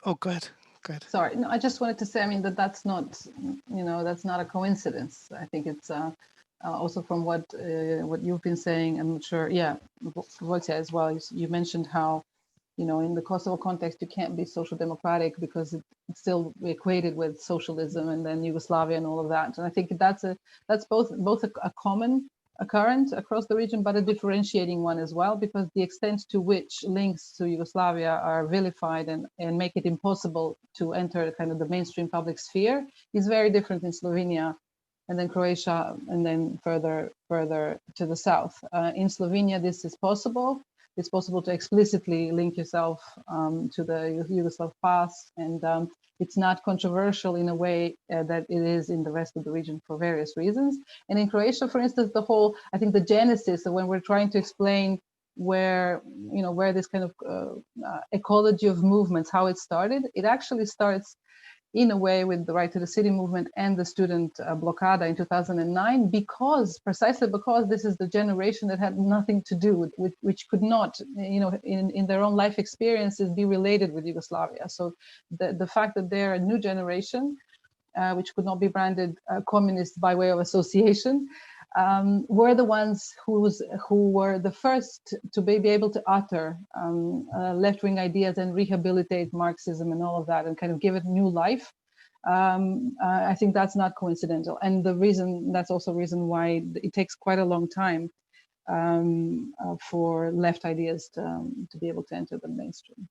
Oh, go ahead. Go ahead. Sorry, no, I just wanted to say, I mean, that's not, you know, that's not a coincidence. I think it's also from what you've been saying, I'm not sure, yeah, Vjollca as well, you mentioned how, you know, in the Kosovo context, you can't be social democratic because it's still equated with socialism and then Yugoslavia and all of that. And I think that's both a common occurrence across the region, but a differentiating one as well, because the extent to which links to Yugoslavia are vilified and make it impossible to enter kind of the mainstream public sphere is very different in Slovenia and then Croatia and then further to the south. In Slovenia, this is possible. It's possible to explicitly link yourself to the Yugoslav past, and it's not controversial in a way that it is in the rest of the region for various reasons. And in Croatia, for instance, I think the genesis of when we're trying to explain where this kind of ecology of movements, how it started, it actually starts in a way with the Right to the City movement and the student blockada in 2009, precisely because this is the generation that had nothing to do with which could not, you know, in their own life experiences be related with Yugoslavia. So the fact that they're a new generation, which could not be branded communist by way of association, were the ones who were the first to be able to utter left-wing ideas and rehabilitate Marxism and all of that and kind of give it new life. I think that's not coincidental. And that's also a reason why it takes quite a long time for left ideas to be able to enter the mainstream.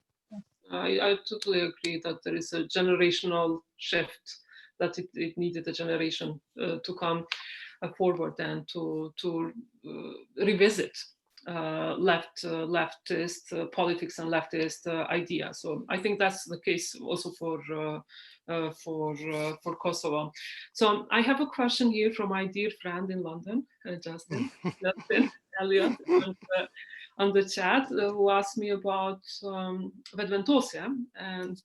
I totally agree that there is a generational shift, that it needed a generation to come forward and to revisit leftist politics and leftist ideas. So I think that's the case also for Kosovo. So I have a question here from my dear friend in London, Justin Elliot, on the chat, who asked me about Vetëvendosje, and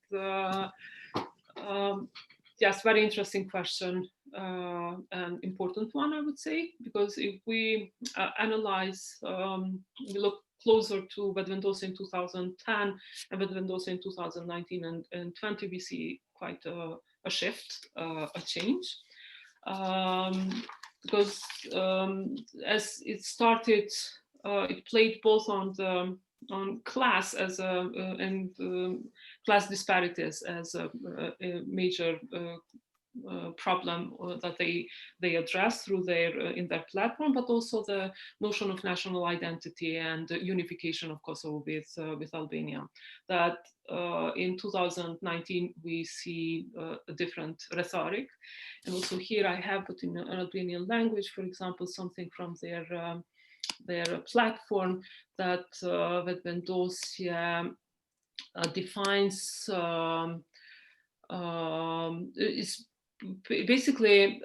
yes, very interesting question. An important one, I would say, because if we analyze, we look closer to Vetëvendosje in 2010 and Vetëvendosje in 2019 and 20, we see quite a shift, a change. Because as it started, it played both on class as and class disparities as a major problem that they address through in their platform, but also the notion of national identity and unification of Kosovo with Albania. That in 2019 we see a different rhetoric, and also here I have put in an Albanian language, for example, something from their platform that Vetëvendosje defines is basically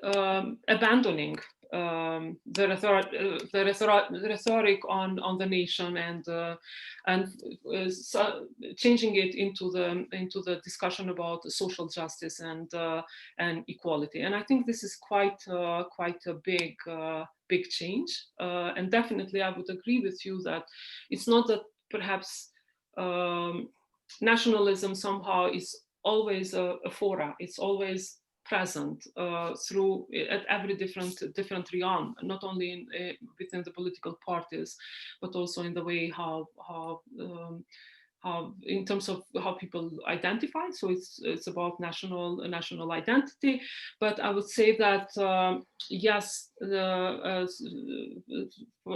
abandoning the rhetoric on the nation and changing it into the discussion about social justice and equality. And I think this is quite a big change. And definitely, I would agree with you that it's not that perhaps nationalism somehow is always a fora. It's always present through at every different realm, not only within the political parties, but also in the way how in terms of how people identify. So it's about national identity. But I would say that yes,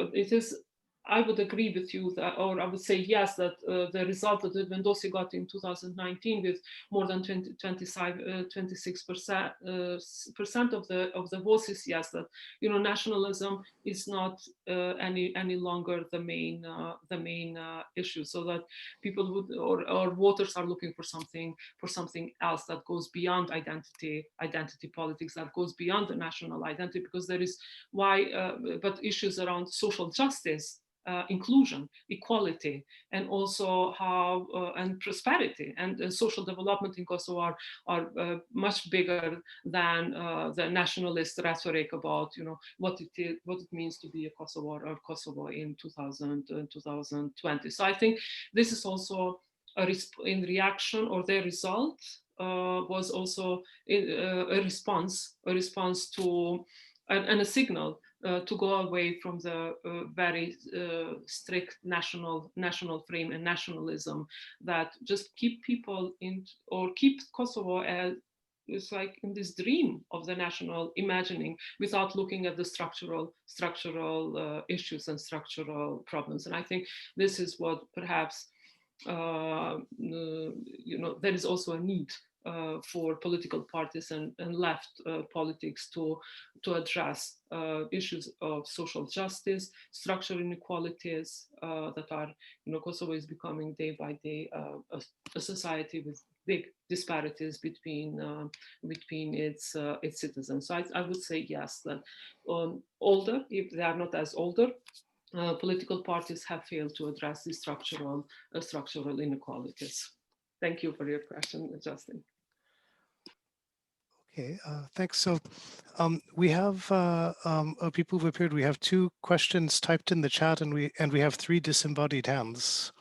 it is I would agree with you that, or I would say yes, that the result that Vetëvendosje got in 2019 with more than 26% of the votes is yes, that nationalism is not any longer the main issue. So that people would or voters are looking for something else that goes beyond identity politics, that goes beyond the national identity, because there is but issues around social justice, inclusion, equality, and also how and prosperity and social development in Kosovo are much bigger than the nationalist rhetoric about what it means to be a Kosovo or Kosovo in 2020. So I think this is also in reaction, or their result was also a response to and a signal to go away from the very strict national frame and nationalism that just keep people in, or keep Kosovo as it's like in this dream of the national imagining without looking at the structural issues and structural problems. And I think this is what perhaps there is also a need for political parties and left politics to address issues of social justice, structural inequalities that are, Kosovo is becoming day by day a society with big disparities between its citizens. So I would say yes, that older, if they are not as older, political parties have failed to address these structural inequalities. Thank you for your question, Justin. Okay, thanks. So we have people who've appeared. We have 2 questions typed in the chat, and we have 3 disembodied hands.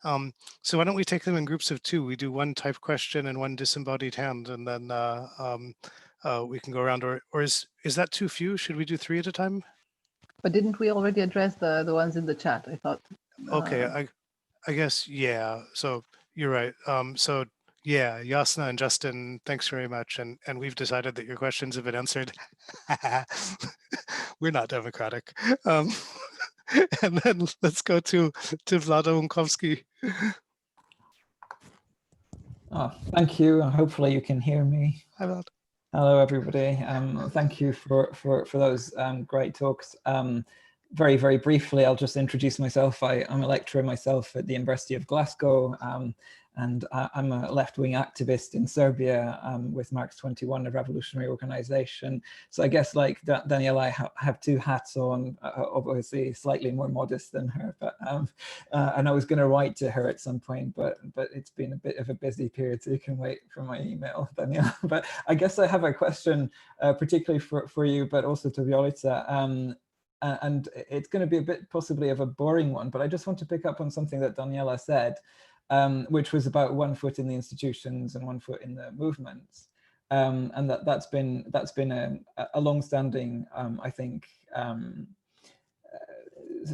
So why don't we take them in groups of 2? We do 1 typed question and 1 disembodied hand, and then we can go around. Or is that too few? Should we do 3 at a time? But didn't we already address the ones in the chat? I thought. Okay, I guess, yeah. So you're right. So yeah, Jasna and Justin, thanks very much. And we've decided that your questions have been answered. We're not democratic. And then let's go to Vlado Unkowski. Oh, thank you. Hopefully you can hear me. Hi, Vlad. Hello, everybody. Thank you for those great talks. Very, very briefly, I'll just introduce myself. I'm a lecturer myself at the University of Glasgow, and I'm a left-wing activist in Serbia with Marx 21, a revolutionary organization. So I guess like Danijela, I have 2 hats on, obviously slightly more modest than her, but and I was going to write to her at some point, but it's been a bit of a busy period, so you can wait for my email, Danijela. But I guess I have a question particularly for you, but also to Vjollca. And it's going to be a bit possibly of a boring one, but I just want to pick up on something that Danijela said, which was about 1 foot in the institutions and 1 foot in the movements, and that's been a long-standing, I think,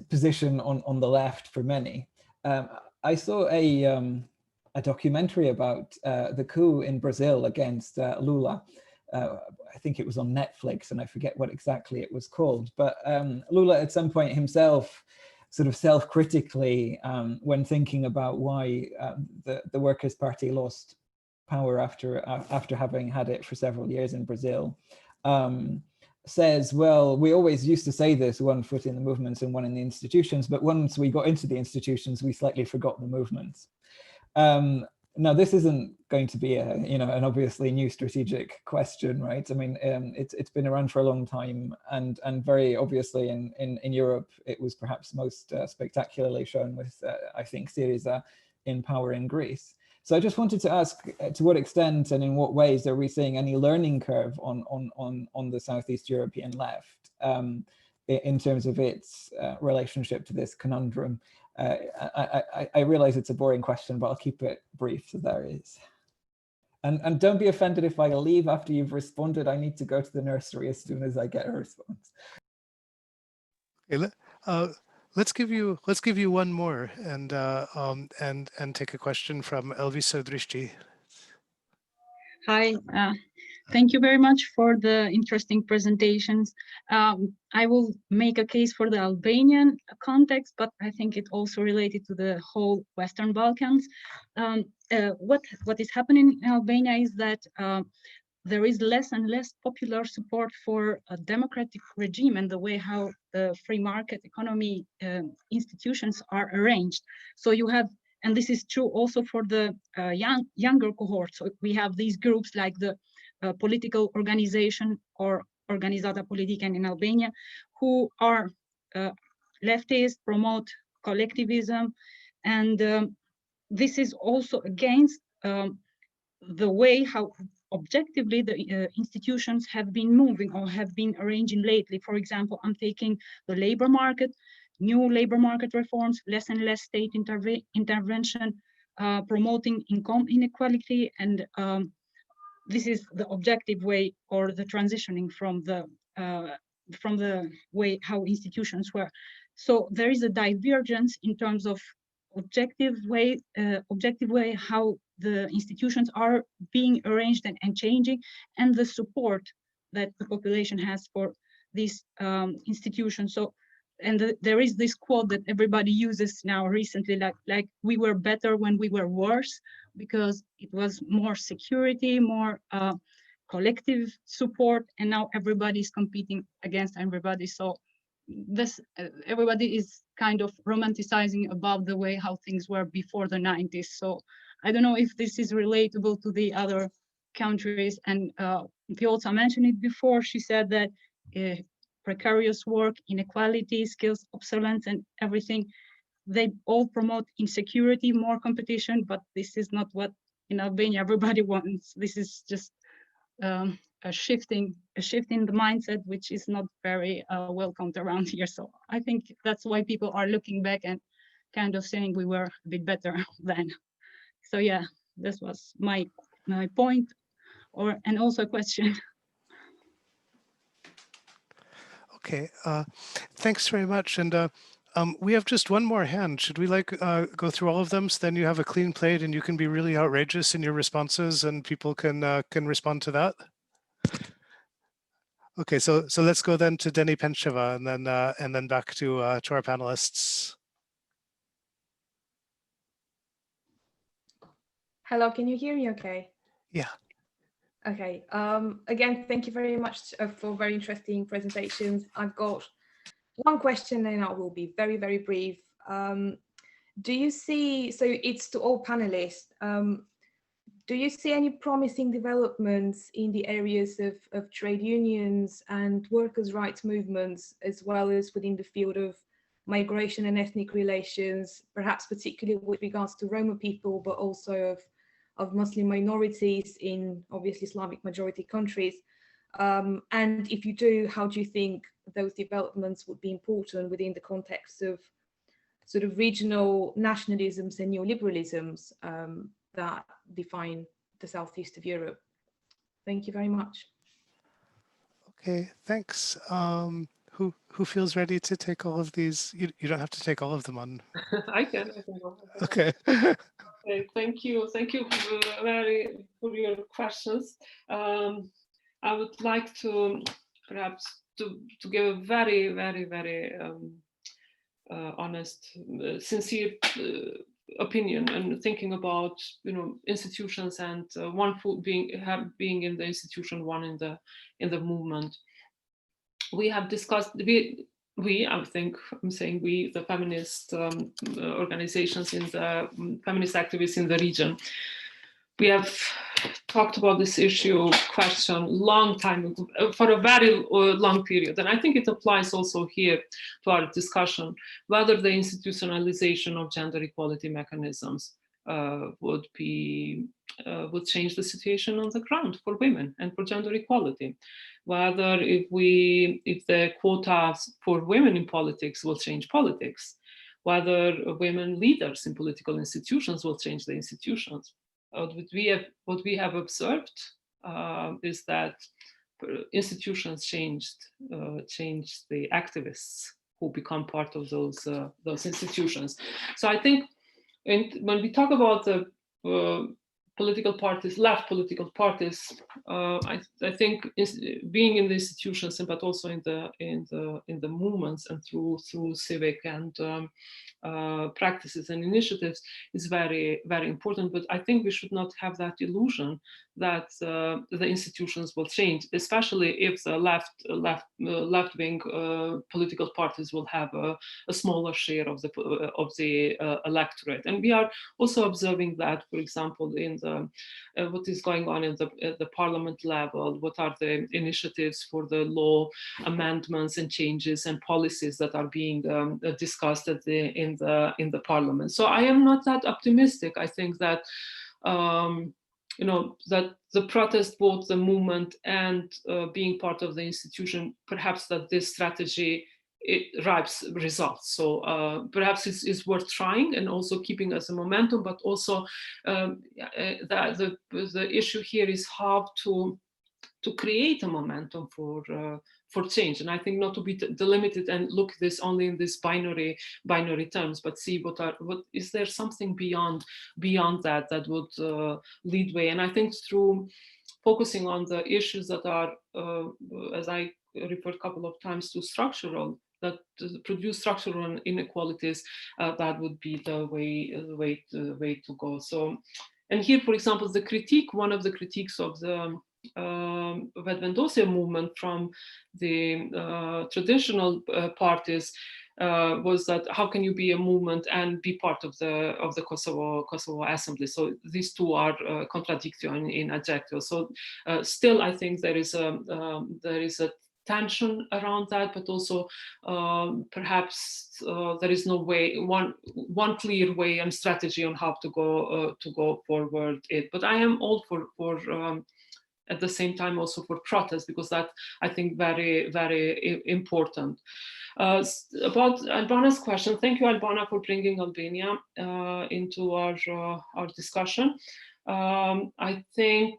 position on the left for many. I saw a documentary about the coup in Brazil against Lula. I think it was on Netflix, and I forget what exactly it was called. But Lula, at some point himself, sort of self-critically, when thinking about why the Workers' Party lost power after having had it for several years in Brazil, says, well, we always used to say this, 1 foot in the movements and 1 in the institutions, but once we got into the institutions, we slightly forgot the movements. Now, this isn't going to be an obviously new strategic question, right? I mean, it's been around for a long time, and very obviously in Europe, it was perhaps most spectacularly shown with, I think, Syriza in power in Greece. So I just wanted to ask, to what extent and in what ways are we seeing any learning curve on the Southeast European left in terms of its relationship to this conundrum? I realize it's a boring question, but I'll keep it brief, so there is. And don't be offended if I leave after you've responded. I need to go to the nursery as soon as I get a response. Okay, let's give you 1 more and take a question from Elvisa Drišti. Hi, Thank you very much for the interesting presentations. I will make a case for the Albanian context, but I think it also related to the whole Western Balkans. What is happening in Albania is that there is less and less popular support for a democratic regime and the way how the free market economy institutions are arranged. So you have, and this is true also for the younger cohorts. So we have these groups like the political organization or Organizata Politika in Albania, who are leftist, promote collectivism, and this is also against the way how objectively the institutions have been moving or have been arranging lately. For example, I'm taking the labor market, new labor market reforms, less and less state intervention, promoting income inequality, and this is the objective way or the transitioning from the way how institutions were. So there is a divergence in terms of objective way how the institutions are being arranged and changing, and the support that the population has for these institutions. So, and there is this quote that everybody uses now recently, like we were better when we were worse, because it was more security, more collective support, and now everybody is competing against everybody. So this everybody is kind of romanticizing about the way how things were before the 90s. So I don't know if this is relatable to the other countries. And Vjollca mentioned it before. She said that precarious work, inequality, skills obsolescence, and everything, they all promote insecurity, more competition, but this is not what in Albania everybody wants. This is just a shift in the mindset, which is not very welcomed around here. So I think that's why people are looking back and kind of saying we were a bit better then. So yeah, this was my point, and also a question. Okay, thanks very much. And we have just one more hand. Should we go through all of them, so then you have a clean plate and you can be really outrageous in your responses and people can respond to that? Okay, so let's go then to Denny Pencheva and then back to our panelists. Hello, can you hear me okay? Yeah. Okay, again, thank you very much for very interesting presentations. I've got one question and I will be very, very brief. Do you see, so it's to all panelists, do you see any promising developments in the areas of trade unions and workers' rights movements, as well as within the field of migration and ethnic relations, perhaps particularly with regards to Roma people, but also of Muslim minorities in obviously Islamic majority countries? And if you do, how do you think those developments would be important within the context of sort of regional nationalisms and neoliberalisms that define the southeast of Europe? Thank you very much. Okay, thanks. Who feels ready to take all of these? You don't have to take all of them on. I can go. Okay. Okay, thank you for your questions. I would like to perhaps to give a very, very, very honest, sincere opinion and thinking about institutions, and one foot being in the institution, one in the movement. We have discussed I think I'm saying we, the feminist organizations in the feminist activists in the region, we have talked about this question long time ago, for a very long period. And I think it applies also here to our discussion, whether the institutionalization of gender equality mechanisms would change the situation on the ground for women and for gender equality. Whether if the quotas for women in politics will change politics, whether women leaders in political institutions will change the institutions. What we have observed is that institutions changed the activists who become part of those institutions. So I think when we talk about the political parties, left political parties, I think being in the institutions, but also in the movements and through civic and practices and initiatives is very, very important. But I think we should not have that illusion that the institutions will change, especially if the left-wing political parties will have a smaller share of the electorate. And we are also observing that, for example, in what is going on at the parliament level, what are the initiatives for the law amendments and changes and policies that are being discussed in the parliament. So I am not that optimistic. I think that that the protest, both the movement and being part of the institution, perhaps that this strategy it reaps results. So perhaps it's worth trying and also keeping as a momentum, but also the issue here is how to create a momentum for change. And I think not to be delimited and look this only in this binary terms, but see what is there something beyond that would lead way. And I think through focusing on the issues that are, as I referred a couple of times to structural, that produce structural inequalities, that would be the way to go. So, and here, for example, one of the critiques of the Vetëvendosje movement from the traditional parties was that how can you be a movement and be part of the Kosovo Assembly? So these two are contradictory in adjective. So still, I think there is a tension around that, but also perhaps there is no way, one clear way and strategy on how to go forward it. But I am all for at the same time also for protest, because that I think very, very important. About Albana's question, thank you, Albana, for bringing Albania into our discussion. I think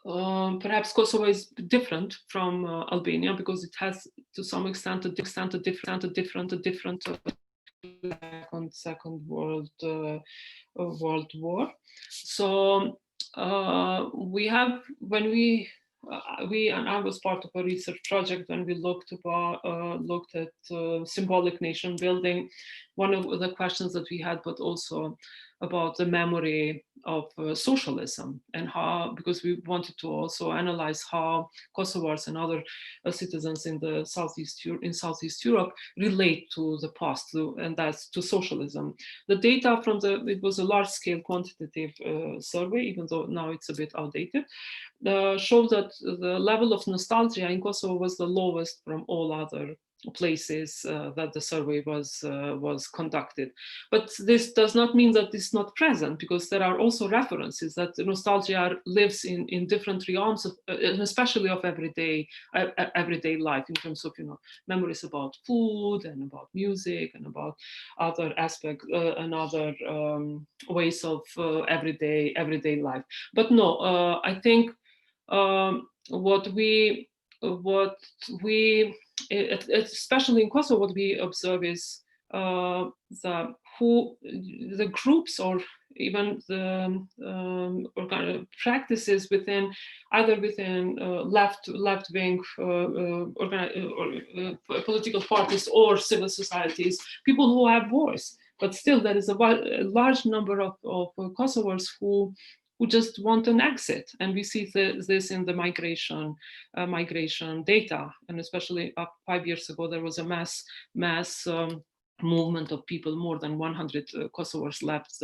perhaps Kosovo is different from Albania because it has, to some extent, a different Second World War. So we have, when we and I was part of a research project when we looked at symbolic nation building. One of the questions that we had, but also about the memory of socialism and how, because we wanted to also analyze how Kosovars and other citizens in the Southeast Europe relate to the past, and that's to socialism. The data from it was a large-scale quantitative survey, even though now it's a bit outdated, showed that the level of nostalgia in Kosovo was the lowest from all other places that the survey was conducted. But this does not mean that it's not present, because there are also references that nostalgia lives in different realms, especially of everyday life, in terms of memories about food and about music and about other aspects and other ways of everyday life. But no, I think what we especially in Kosovo, what we observe is the groups or even the practices within left-wing political parties or civil societies, people who have voice. But still, there is a large number of Kosovars who just want an exit, and we see this in the migration data, and especially 5 years ago there was a mass movement of people. More than 100 Kosovars left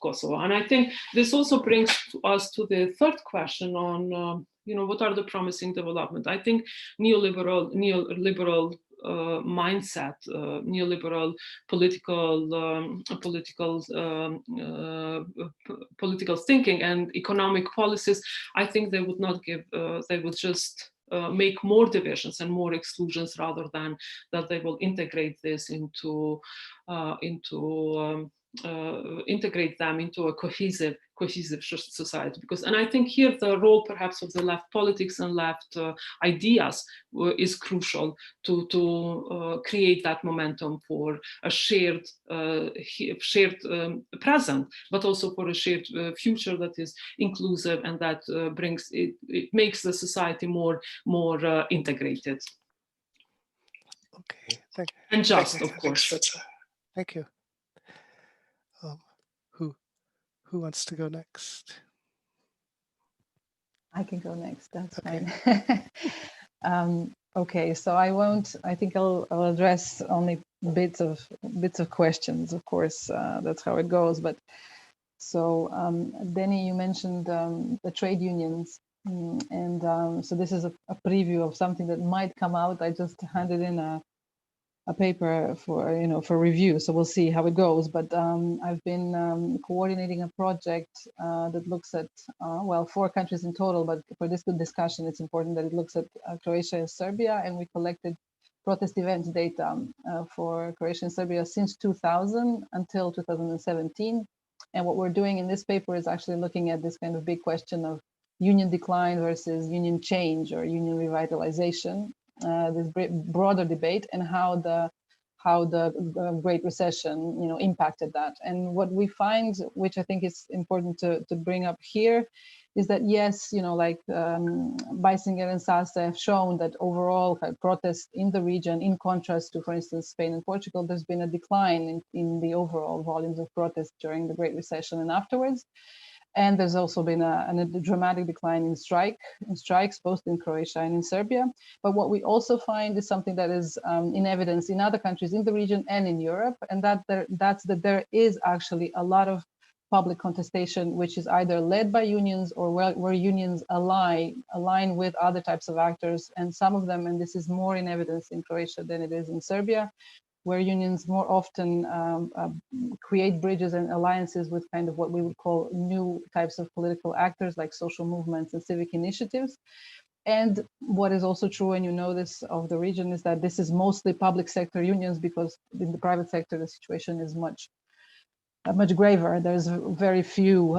Kosovo, and I think this also brings us to the third question on what are the promising development. I think neoliberal mindset, neoliberal political thinking and economic policies, I think they would not give, they would just make more divisions and more exclusions, rather than that they will integrate this into integrate them into a cohesive society. And I think here the role perhaps of the left politics and left ideas is crucial to create that momentum for a shared present, but also for a shared future that is inclusive and that it makes the society more integrated. Okay, thank you. And just, of course. Thank you. Who wants to go next? I can go next. That's okay. Fine. Okay, so I think I'll address only bits of questions. Of course, that's how it goes. But so, Denny, you mentioned the trade unions, and so this is a preview of something that might come out. I just handed in a paper for review, so we'll see how it goes. But I've been coordinating a project that looks at 4 countries in total, but for this good discussion it's important that it looks at Croatia and Serbia, and we collected protest events data for Croatia and Serbia since 2000 until 2017. And what we're doing in this paper is actually looking at this kind of big question of union decline versus union change or union revitalization. This broader debate, and how the Great Recession impacted that. And what we find, which I think is important to bring up here, is that yes, Beisinger and Sase have shown that overall protest in the region, in contrast to, for instance, Spain and Portugal, there's been a decline in the overall volumes of protest during the Great Recession and afterwards. And there's also been a dramatic decline in strikes, both in Croatia and in Serbia. But what we also find is something that is in evidence in other countries in the region and in Europe, and that's that there is actually a lot of public contestation, which is either led by unions or where unions align with other types of actors. And some of them, and this is more in evidence in Croatia than it is in Serbia, where unions more often create bridges and alliances with kind of what we would call new types of political actors, like social movements and civic initiatives. And what is also true, and you know this of the region, is that this is mostly public sector unions, because in the private sector the situation is much graver. There's very few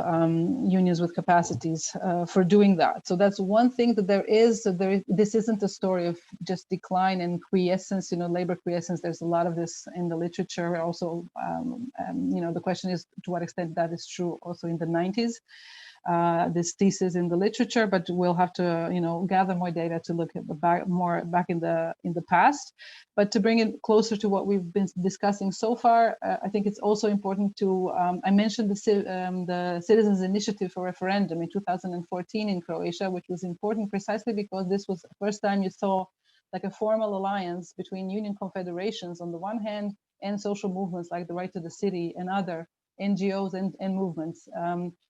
unions with capacities for doing that. So that's one thing that there is. This isn't a story of just decline and quiescence, labor quiescence. There's a lot of this in the literature. Also, the question is to what extent that is true also in the 90s. This thesis in the literature, but we'll have to gather more data to look at back in the past. But to bring it closer to what we've been discussing so far, I think it's also important to I mentioned the Citizens Initiative for Referendum in 2014 in Croatia, which was important precisely because this was the first time you saw like a formal alliance between union confederations on the one hand and social movements like the Right to the City and other NGOs and movements,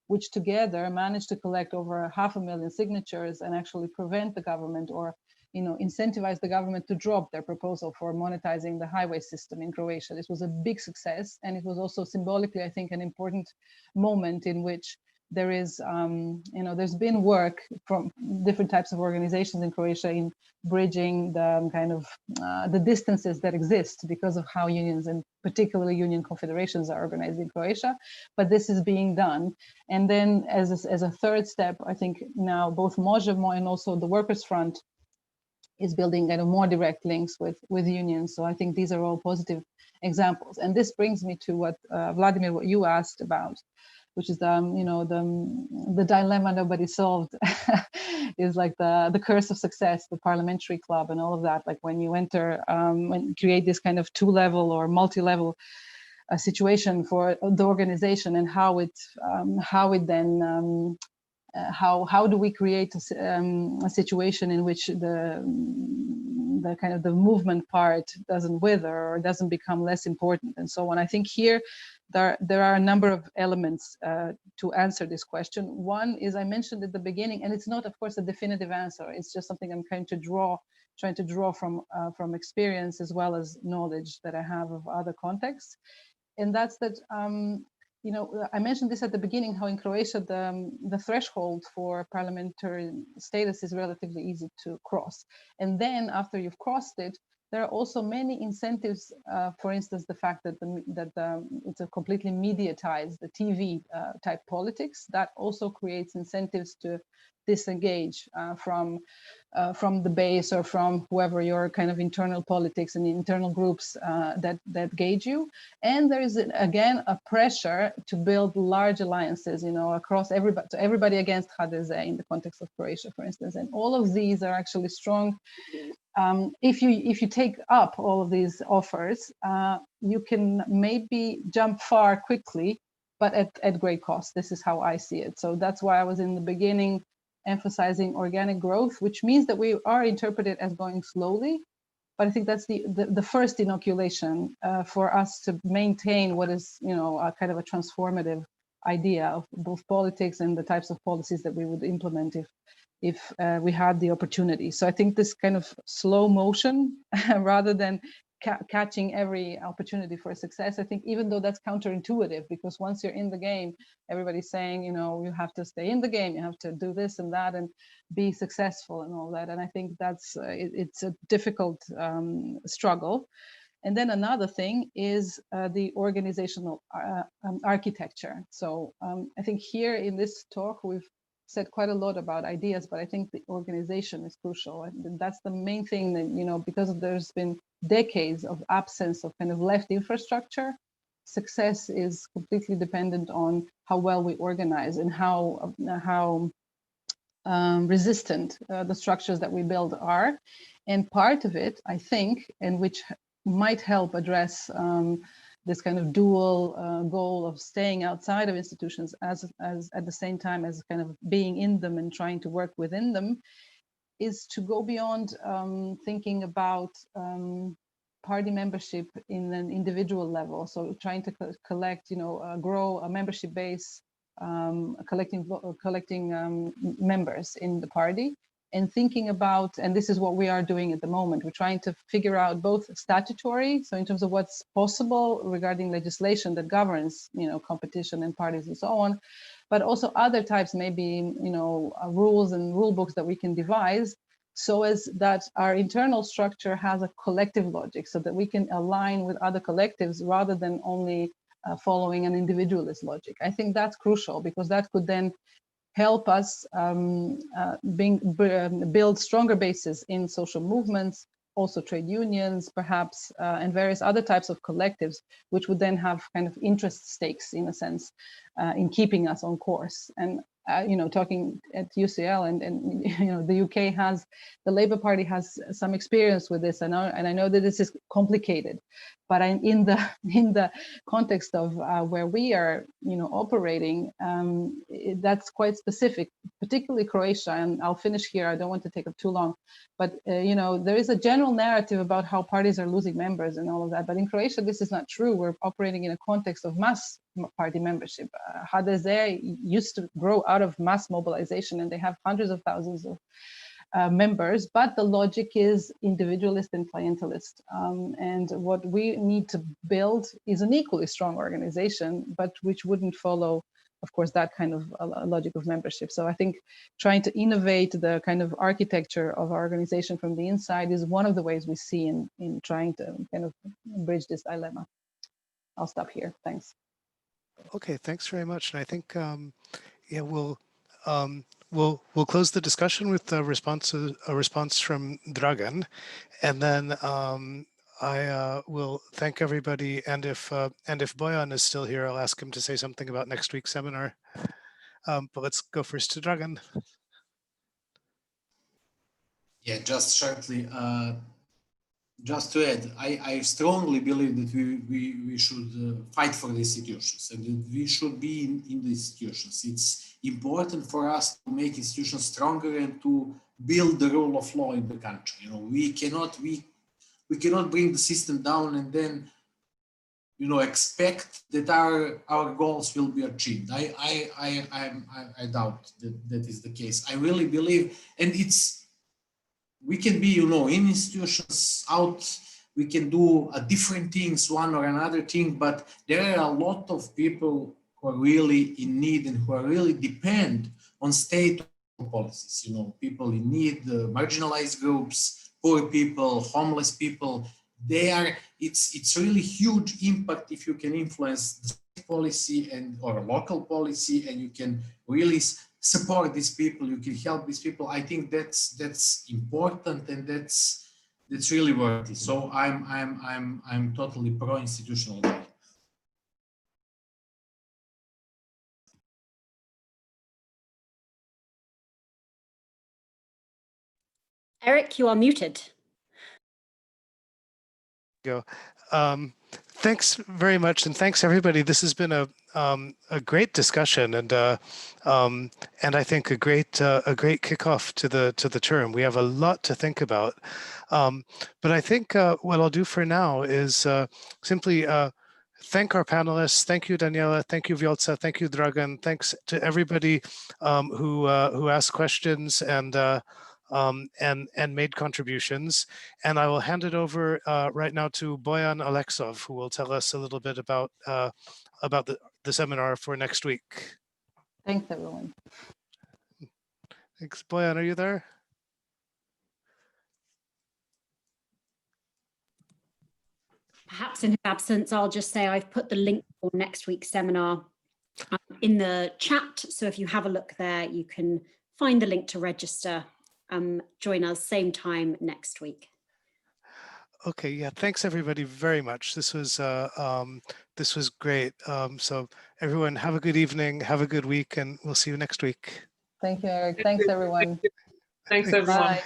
which together managed to collect over 500,000 signatures and actually prevent the government or incentivize the government to drop their proposal for monetizing the highway system in Croatia. This was a big success, and it was also symbolically, I think, an important moment in which there is, there's been work from different types of organizations in Croatia in bridging the kind of the distances that exist because of how unions and particularly union confederations are organized in Croatia. But this is being done. And then as a third step, I think now both Možemo and also the Workers' Front is building kind of more direct links with unions. So I think these are all positive examples. And this brings me to what Vladimir, what you asked about, which is the dilemma nobody solved is like the curse of success, the parliamentary club and all of that. Like when you enter, when you create this kind of two-level or multi-level situation for the organization, and how do we create a situation in which the kind of the movement part doesn't wither or doesn't become less important and so on. I think here there are a number of elements to answer this question. One is I mentioned at the beginning, and it's not, of course, a definitive answer. It's just something I'm trying to draw from experience as well as knowledge that I have of other contexts, and that's that. I mentioned this at the beginning, how in Croatia the threshold for parliamentary status is relatively easy to cross, and then after you've crossed it, there are also many incentives. For instance, the fact that it's a completely mediatized, the TV type politics, that also creates incentives to disengage from the base or from whoever your kind of internal politics and internal groups that gauge you. And there is again a pressure to build large alliances, you know, across everybody, so everybody against HDZ in the context of Croatia, for instance. And all of these are actually strong. If you take up all of these offers, you can maybe jump far quickly, but at great cost. This is how I see it. So that's why I was in the beginning emphasizing organic growth, which means that we are interpreted as going slowly. But I think that's the first inoculation for us to maintain what is, you know, a kind of a transformative idea of both politics and the types of policies that we would implement if we had the opportunity. So I think this kind of slow motion, rather than catching every opportunity for success, I think even though that's counterintuitive, because once you're in the game, everybody's saying, you know, you have to stay in the game, you have to do this and that and be successful and all that. And I think that's it's a difficult struggle. And then another thing is the organizational architecture. So I think here in this talk, we've said quite a lot about ideas, but I think the organization is crucial. And that's the main thing that, you know, because there's been decades of absence of kind of left infrastructure, success is completely dependent on how well we organize and how resistant the structures that we build are. And part of it, I think, and which might help address this kind of dual goal of staying outside of institutions as at the same time as kind of being in them and trying to work within them, is to go beyond thinking about party membership in an individual level. So trying to collect, you know, grow a membership base, collecting members in the party, and thinking about, and this is what we are doing at the moment, we're trying to figure out both statutory, so in terms of what's possible regarding legislation that governs, you know, competition and parties and so on, but also other types, maybe, you know, rules and rule books that we can devise so as that our internal structure has a collective logic, so that we can align with other collectives rather than only following an individualist logic. I think that's crucial, because that could then help us build stronger bases in social movements, also trade unions, perhaps, and various other types of collectives, which would then have kind of interest stakes, in a sense, in keeping us on course. And you know, talking at UCL and you know, the UK has, the Labour Party has some experience with this, and I know that this is complicated, but in the context of where we are, you know, operating, that's quite specific, particularly Croatia. And I'll finish here. I don't want to take up too long, but you know, there is a general narrative about how parties are losing members and all of that. But in Croatia, this is not true. We're operating in a context of mass party membership. HDZ used to grow out of mass mobilization, and they have hundreds of thousands of members, but the logic is individualist and clientelist. And what we need to build is an equally strong organization, but which wouldn't follow, of course, that kind of logic of membership. So I think trying to innovate the kind of architecture of our organization from the inside is one of the ways we see in trying to kind of bridge this dilemma. I'll stop here. Thanks. Okay, thanks very much. And I think, yeah, we'll close the discussion with a response from Dragan, and then I will thank everybody. And if Bojan is still here, I'll ask him to say something about next week's seminar. But let's go first to Dragan. Yeah, just shortly. Just to add, I strongly believe that we should fight for the institutions, and that we should be in the institutions. It's important for us to make institutions stronger and to build the rule of law in the country. You know, we cannot bring the system down and then, you know, expect that our goals will be achieved. I doubt that is the case. I really believe, and we can be, you know, in institutions, out, we can do different things, one or another thing, but there are a lot of people who are really in need and who are really depend on state policies, you know, people in need, marginalized groups, poor people, homeless people. It's really huge impact if you can influence the state policy or local policy, and you can really support these people. You can help these people. I think that's important, and that's really worthy. So I'm totally pro-institutional guy. Eric, you are muted. Go. Thanks very much, and thanks everybody. This has been a great discussion, and I think a great kickoff to the term. We have a lot to think about, but I think what I'll do for now is simply thank our panelists. Thank you, Danijela. Thank you, Vjollca. Thank you, Dragan. Thanks to everybody who asked questions and made contributions. And I will hand it over right now to Bojan Aleksov, who will tell us a little bit about the seminar for next week. Thanks, everyone. Thanks. Bojan, are you there? Perhaps in his absence, I'll just say I've put the link for next week's seminar in the chat. So if you have a look there, you can find the link to register. Join us same time next week. Okay, yeah, thanks everybody very much. This was great. So everyone have a good evening, have a good week, and we'll see you next week. Thank you, Eric. Thanks, everyone. Thanks, everyone. Bye.